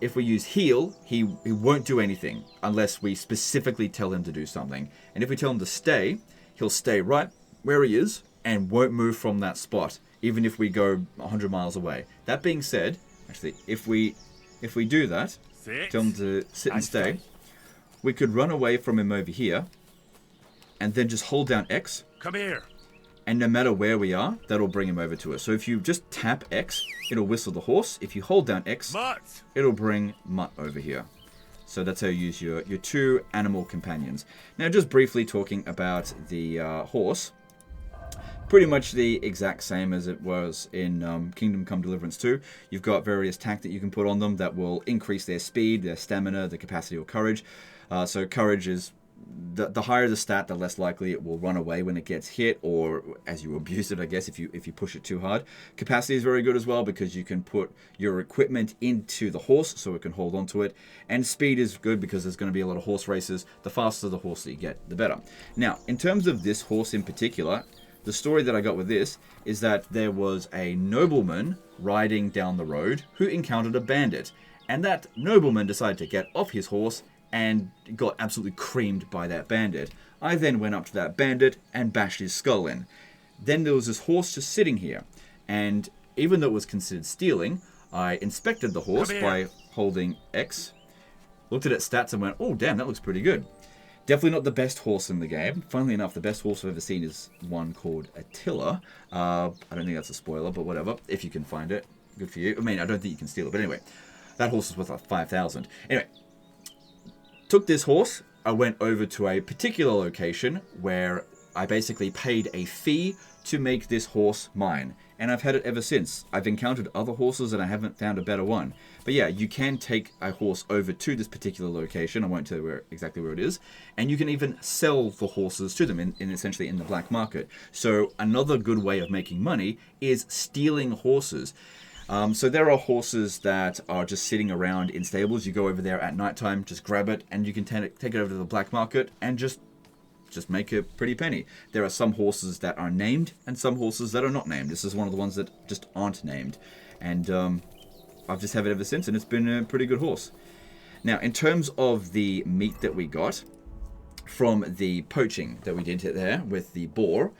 If we use heal, he won't do anything unless we specifically tell him to do something. And if we tell him to stay, he'll stay right where he is and won't move from that spot, even if we go 100 miles away. That being said, actually, if we do that, tell him to sit and stay, we could run away from him over here, and then just hold down X. Come here. And no matter where we are, that'll bring him over to us. So if you just tap X, it'll whistle the horse. If you hold down X, Mutt. it'll bring Mutt over here. So that's how you use your 2 animal companions. Now, just briefly talking about the horse. Pretty much the exact same as it was in Kingdom Come Deliverance 2. You've got various tack that you can put on them that will increase their speed, their stamina, the capacity or courage. So courage is... The higher the stat, the less likely it will run away when it gets hit, or as you abuse it, I guess, if you push it too hard. Capacity is very good as well, because you can put your equipment into the horse so it can hold on to it. And speed is good because there's going to be a lot of horse races. The faster the horse that you get, the better. Now, in terms of this horse in particular, the story that I got with this is that there was a nobleman riding down the road who encountered a bandit. And that nobleman decided to get off his horse and got absolutely creamed by that bandit. I then went up to that bandit and bashed his skull in. Then there was this horse just sitting here. And even though it was considered stealing, I inspected the horse by holding X, looked at its stats and went, oh damn, that looks pretty good. Definitely not the best horse in the game. Funnily enough, the best horse I've ever seen is one called Attila. I don't think that's a spoiler, but whatever. If you can find it, good for you. I mean, I don't think you can steal it, but anyway. That horse is worth like 5,000. Anyway. Took this horse, I went over to a particular location where I basically paid a fee to make this horse mine. And I've had it ever since. I've encountered other horses and I haven't found a better one. But yeah, you can take a horse over to this particular location. I won't tell you exactly where it is. And you can even sell the horses to them essentially in the black market. So another good way of making money is stealing horses. So there are horses that are just sitting around in stables. You go over there at nighttime, just grab it, and you can take it over to the black market and just make a pretty penny. There are some horses that are named and some horses that are not named. This is one of the ones that just aren't named. And I've just had it ever since, and it's been a pretty good horse. Now, in terms of the meat that we got from the poaching that we did there with the boar,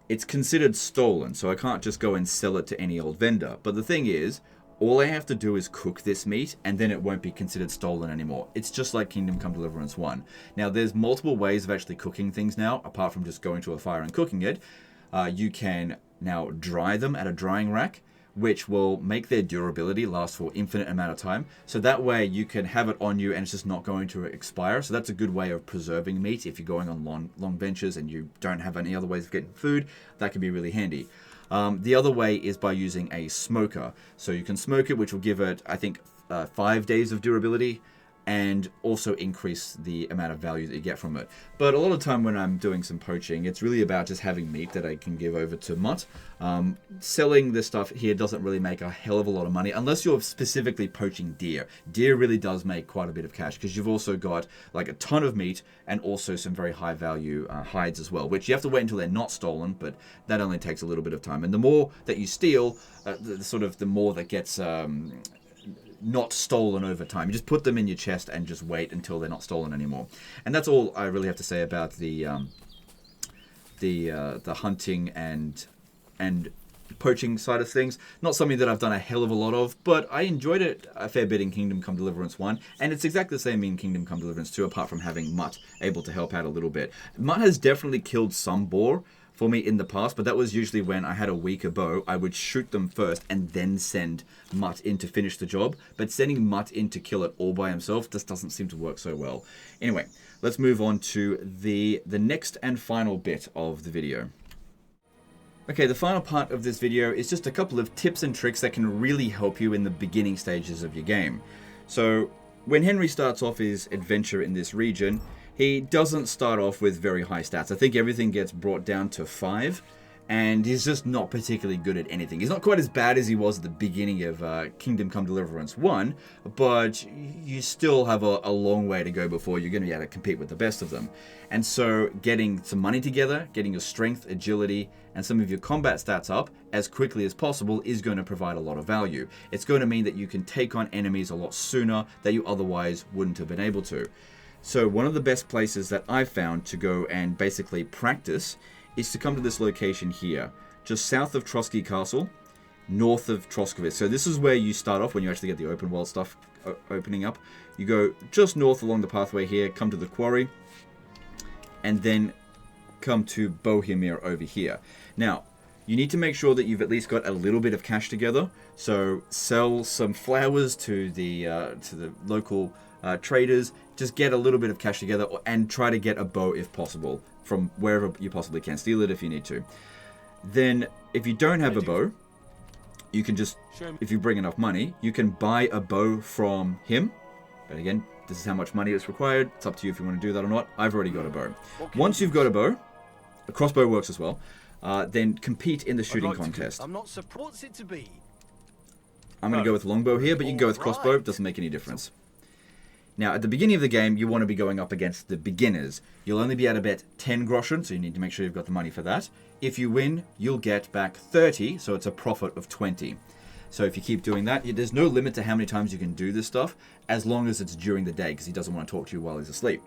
it's considered stolen, so I can't just go and sell it to any old vendor. But the thing is, all I have to do is cook this meat, and then it won't be considered stolen anymore. It's just like Kingdom Come Deliverance 1. Now, there's multiple ways of actually cooking things now, apart from just going to a fire and cooking it. You can now dry them at a drying rack, which will make their durability last for infinite amount of time. So that way you can have it on you and it's just not going to expire. So that's a good way of preserving meat if you're going on long ventures and you don't have any other ways of getting food. That can be really handy. The other way is by using a smoker. So you can smoke it, which will give it, I think, 5 days of durability, and also increase the amount of value that you get from it. But a lot of the time when I'm doing some poaching, it's really about just having meat that I can give over to Mutt. Selling this stuff here doesn't really make a hell of a lot of money, unless you're specifically poaching deer. Deer really does make quite a bit of cash, because you've also got like a ton of meat, and also some very high value hides as well, which you have to wait until they're not stolen, but that only takes a little bit of time. And the more that you steal, the more that gets... not stolen over time. You just put them in your chest and just wait until they're not stolen anymore. And that's all I really have to say about the hunting and poaching side of things. Not something that I've done a hell of a lot of, but I enjoyed it a fair bit in Kingdom Come Deliverance 1, and it's exactly the same in Kingdom Come Deliverance 2, apart from having Mutt able to help out a little bit. Mutt has definitely killed some boar for me in the past, but that was usually when I had a weaker bow. I would shoot them first and then send Mutt in to finish the job. But sending Mutt in to kill it all by himself just doesn't seem to work so well. Anyway, let's move on to the next and final bit of the video. Okay, the final part of this video is just a couple of tips and tricks that can really help you in the beginning stages of your game. So, when Henry starts off his adventure in this region, he doesn't start off with very high stats. I think everything gets brought down to 5, and he's just not particularly good at anything. He's not quite as bad as he was at the beginning of Kingdom Come Deliverance 1, but you still have a long way to go before you're going to be able to compete with the best of them. And so getting some money together, getting your strength, agility, and some of your combat stats up as quickly as possible is going to provide a lot of value. It's going to mean that you can take on enemies a lot sooner that you otherwise wouldn't have been able to. So one of the best places that I've found to go and basically practice is to come to this location here, just south of Trotsky Castle, north of Troskovitz. So this is where you start off when you actually get the open world stuff opening up. You go just north along the pathway here, come to the quarry, and then come to Bohemia over here. Now, you need to make sure that you've at least got a little bit of cash together. So sell some flowers to the local traders. Just get a little bit of cash together and try to get a bow if possible from wherever you possibly can. Steal it if you need to. Then, if you don't have a bow, you can just, if you bring enough money, you can buy a bow from him. But again, this is how much money is required. It's up to you if you want to do that or not. I've already got a bow. Once you've got a bow, a crossbow works as well, then compete in the shooting contest. I'm not supposed it to be. I'm going to go with longbow here, but you can go with crossbow. It doesn't make any difference. Now, at the beginning of the game, you want to be going up against the beginners. You'll only be able to bet 10 groschen, so you need to make sure you've got the money for that. If you win, you'll get back 30, so it's a profit of 20. So if you keep doing that, there's no limit to how many times you can do this stuff, as long as it's during the day, because he doesn't want to talk to you while he's asleep.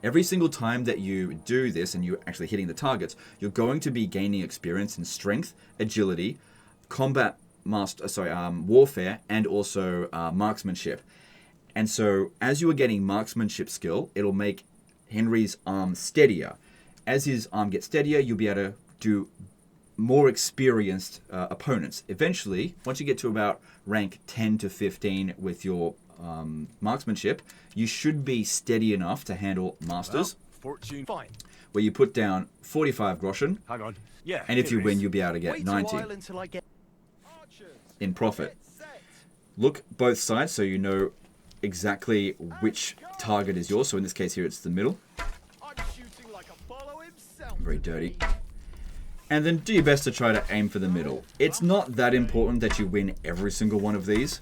Every single time that you do this, and you're actually hitting the targets, you're going to be gaining experience in strength, agility, warfare, and also marksmanship. And so, as you are getting marksmanship skill, it'll make Henry's arm steadier. As his arm gets steadier, you'll be able to do more experienced opponents. Eventually, once you get to about rank 10 to 15 with your marksmanship, you should be steady enough to handle masters. Well, fortune fine. Where you put down 45 groschen. Hang on. Yeah. And if you win, you'll be able to get 90 in profit. Look both sides so you know exactly which target is yours. So in this case here, it's the middle. Very dirty. And then do your best to try to aim for the middle. It's not that important that you win every single one of these.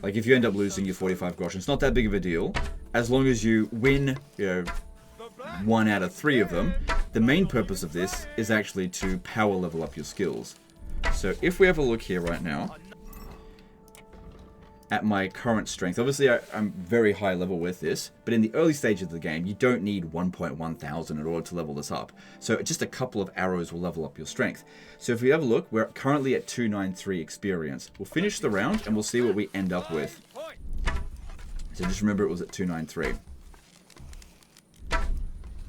Like if you end up losing your 45 groschen, it's not that big of a deal. As long as you win, 1 out of 3 of them. The main purpose of this is actually to power level up your skills. So if we have a look here right now at my current strength, obviously I'm very high level with this, but in the early stages of the game, you don't need 1.1000 in order to level this up. So just a couple of arrows will level up your strength. So if we have a look, we're currently at 293 experience. We'll finish the round and we'll see what we end up with. So just remember it was at 293.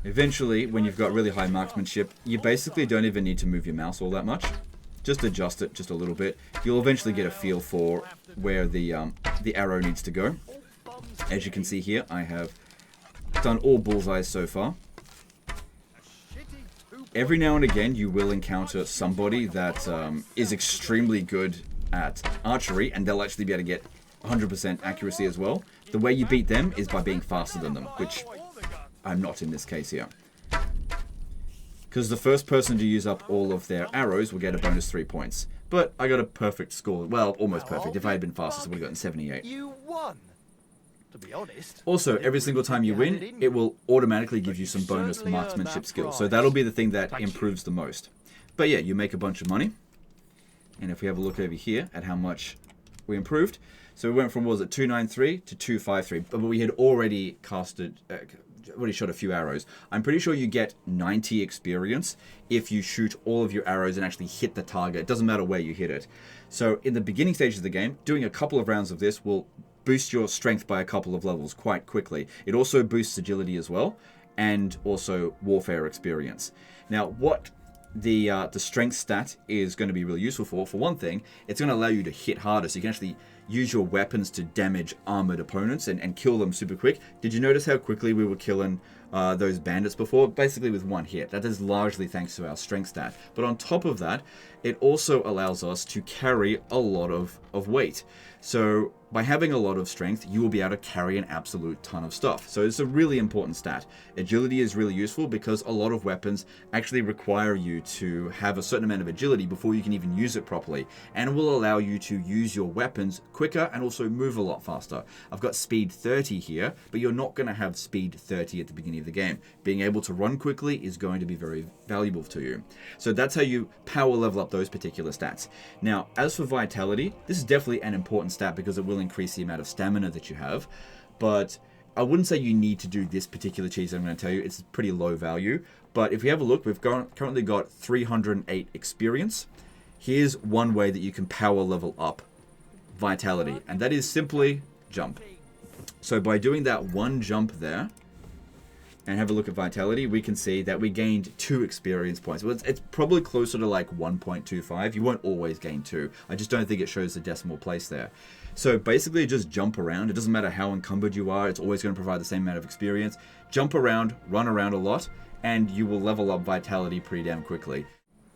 Eventually, when you've got really high marksmanship, you basically don't even need to move your mouse all that much. Just adjust it just a little bit. You'll eventually get a feel for where the arrow needs to go. As you can see here, I have done all bullseyes so far. Every now and again, you will encounter somebody that is extremely good at archery, and they'll actually be able to get 100% accuracy as well. The way you beat them is by being faster than them, which I'm not in this case here. Because the first person to use up all of their arrows will get a bonus 3 points. But I got a perfect score. Well, almost perfect. If I had been fastest, I would have gotten 78. You won. To be honest. Also, every single time you win, it will automatically give you some bonus marksmanship skills. So that'll be the thing that improves the most. But yeah, you make a bunch of money. And if we have a look over here at how much we improved. So we went from, what was it, 293 to 253. But we had already already shot a few arrows. I'm pretty sure you get 90 experience if you shoot all of your arrows and actually hit the target. It doesn't matter where you hit it. So in the beginning stages of the game, doing a couple of rounds of this will boost your strength by a couple of levels quite quickly. It also boosts agility as well, and also warfare experience. Now, what the strength stat is going to be really useful for one thing, it's going to allow you to hit harder, so you can actually use your weapons to damage armored opponents and kill them super quick. Did you notice how quickly we were killing those bandits before? Basically with one hit. That is largely thanks to our strength stat. But on top of that, it also allows us to carry a lot of weight. So by having a lot of strength, you will be able to carry an absolute ton of stuff. So it's a really important stat. Agility is really useful because a lot of weapons actually require you to have a certain amount of agility before you can even use it properly, and will allow you to use your weapons quicker and also move a lot faster. I've got speed 30 here, but you're not going to have speed 30 at the beginning of the game. Being able to run quickly is going to be very valuable to you. So that's how you power level up those particular stats. Now, as for vitality, this is definitely an important stat because it will increase the amount of stamina that you have, but I wouldn't say you need to do this particular cheese I'm going to tell you. It's pretty low value, but if we have a look, we've currently got 308 experience. Here's one way that you can power level up vitality, and that is simply jump. So by doing that one jump there, and have a look at vitality, we can see that we gained 2 experience points. Well, it's probably closer to like 1.25. You won't always gain 2. I just don't think it shows the decimal place there. So basically just jump around. It doesn't matter how encumbered you are. It's always going to provide the same amount of experience. Jump around, run around a lot, and you will level up vitality pretty damn quickly.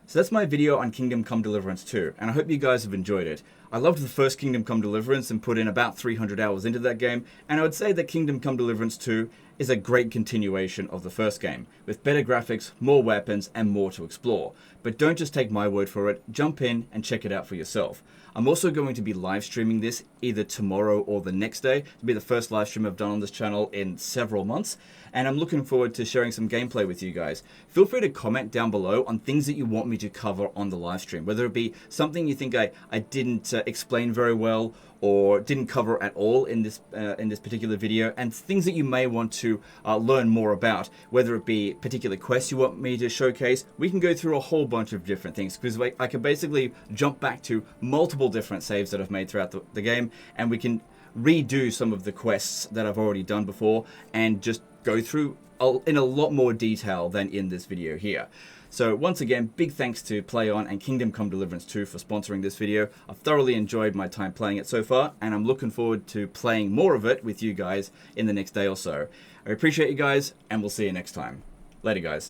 So that's my video on Kingdom Come Deliverance 2, and I hope you guys have enjoyed it. I loved the first Kingdom Come Deliverance and put in about 300 hours into that game, and I would say that Kingdom Come Deliverance 2 is a great continuation of the first game, with better graphics, more weapons, and more to explore. But don't just take my word for it, jump in and check it out for yourself. I'm also going to be live streaming this either tomorrow or the next day. It'll be the first live stream I've done on this channel in several months, and I'm looking forward to sharing some gameplay with you guys. Feel free to comment down below on things that you want me to cover on the live stream, whether it be something you think I didn't explain very well or didn't cover at all in this particular video, and things that you may want to learn more about, whether it be particular quests you want me to showcase. We can go through a whole bunch of different things, because I can basically jump back to multiple different saves that I've made throughout the game, and we can redo some of the quests that I've already done before and just go through in a lot more detail than in this video here. So once again, big thanks to PlayOn and Kingdom Come Deliverance 2 for sponsoring this video. I've thoroughly enjoyed my time playing it so far, and I'm looking forward to playing more of it with you guys in the next day or so. I appreciate you guys, and we'll see you next time. Later, guys.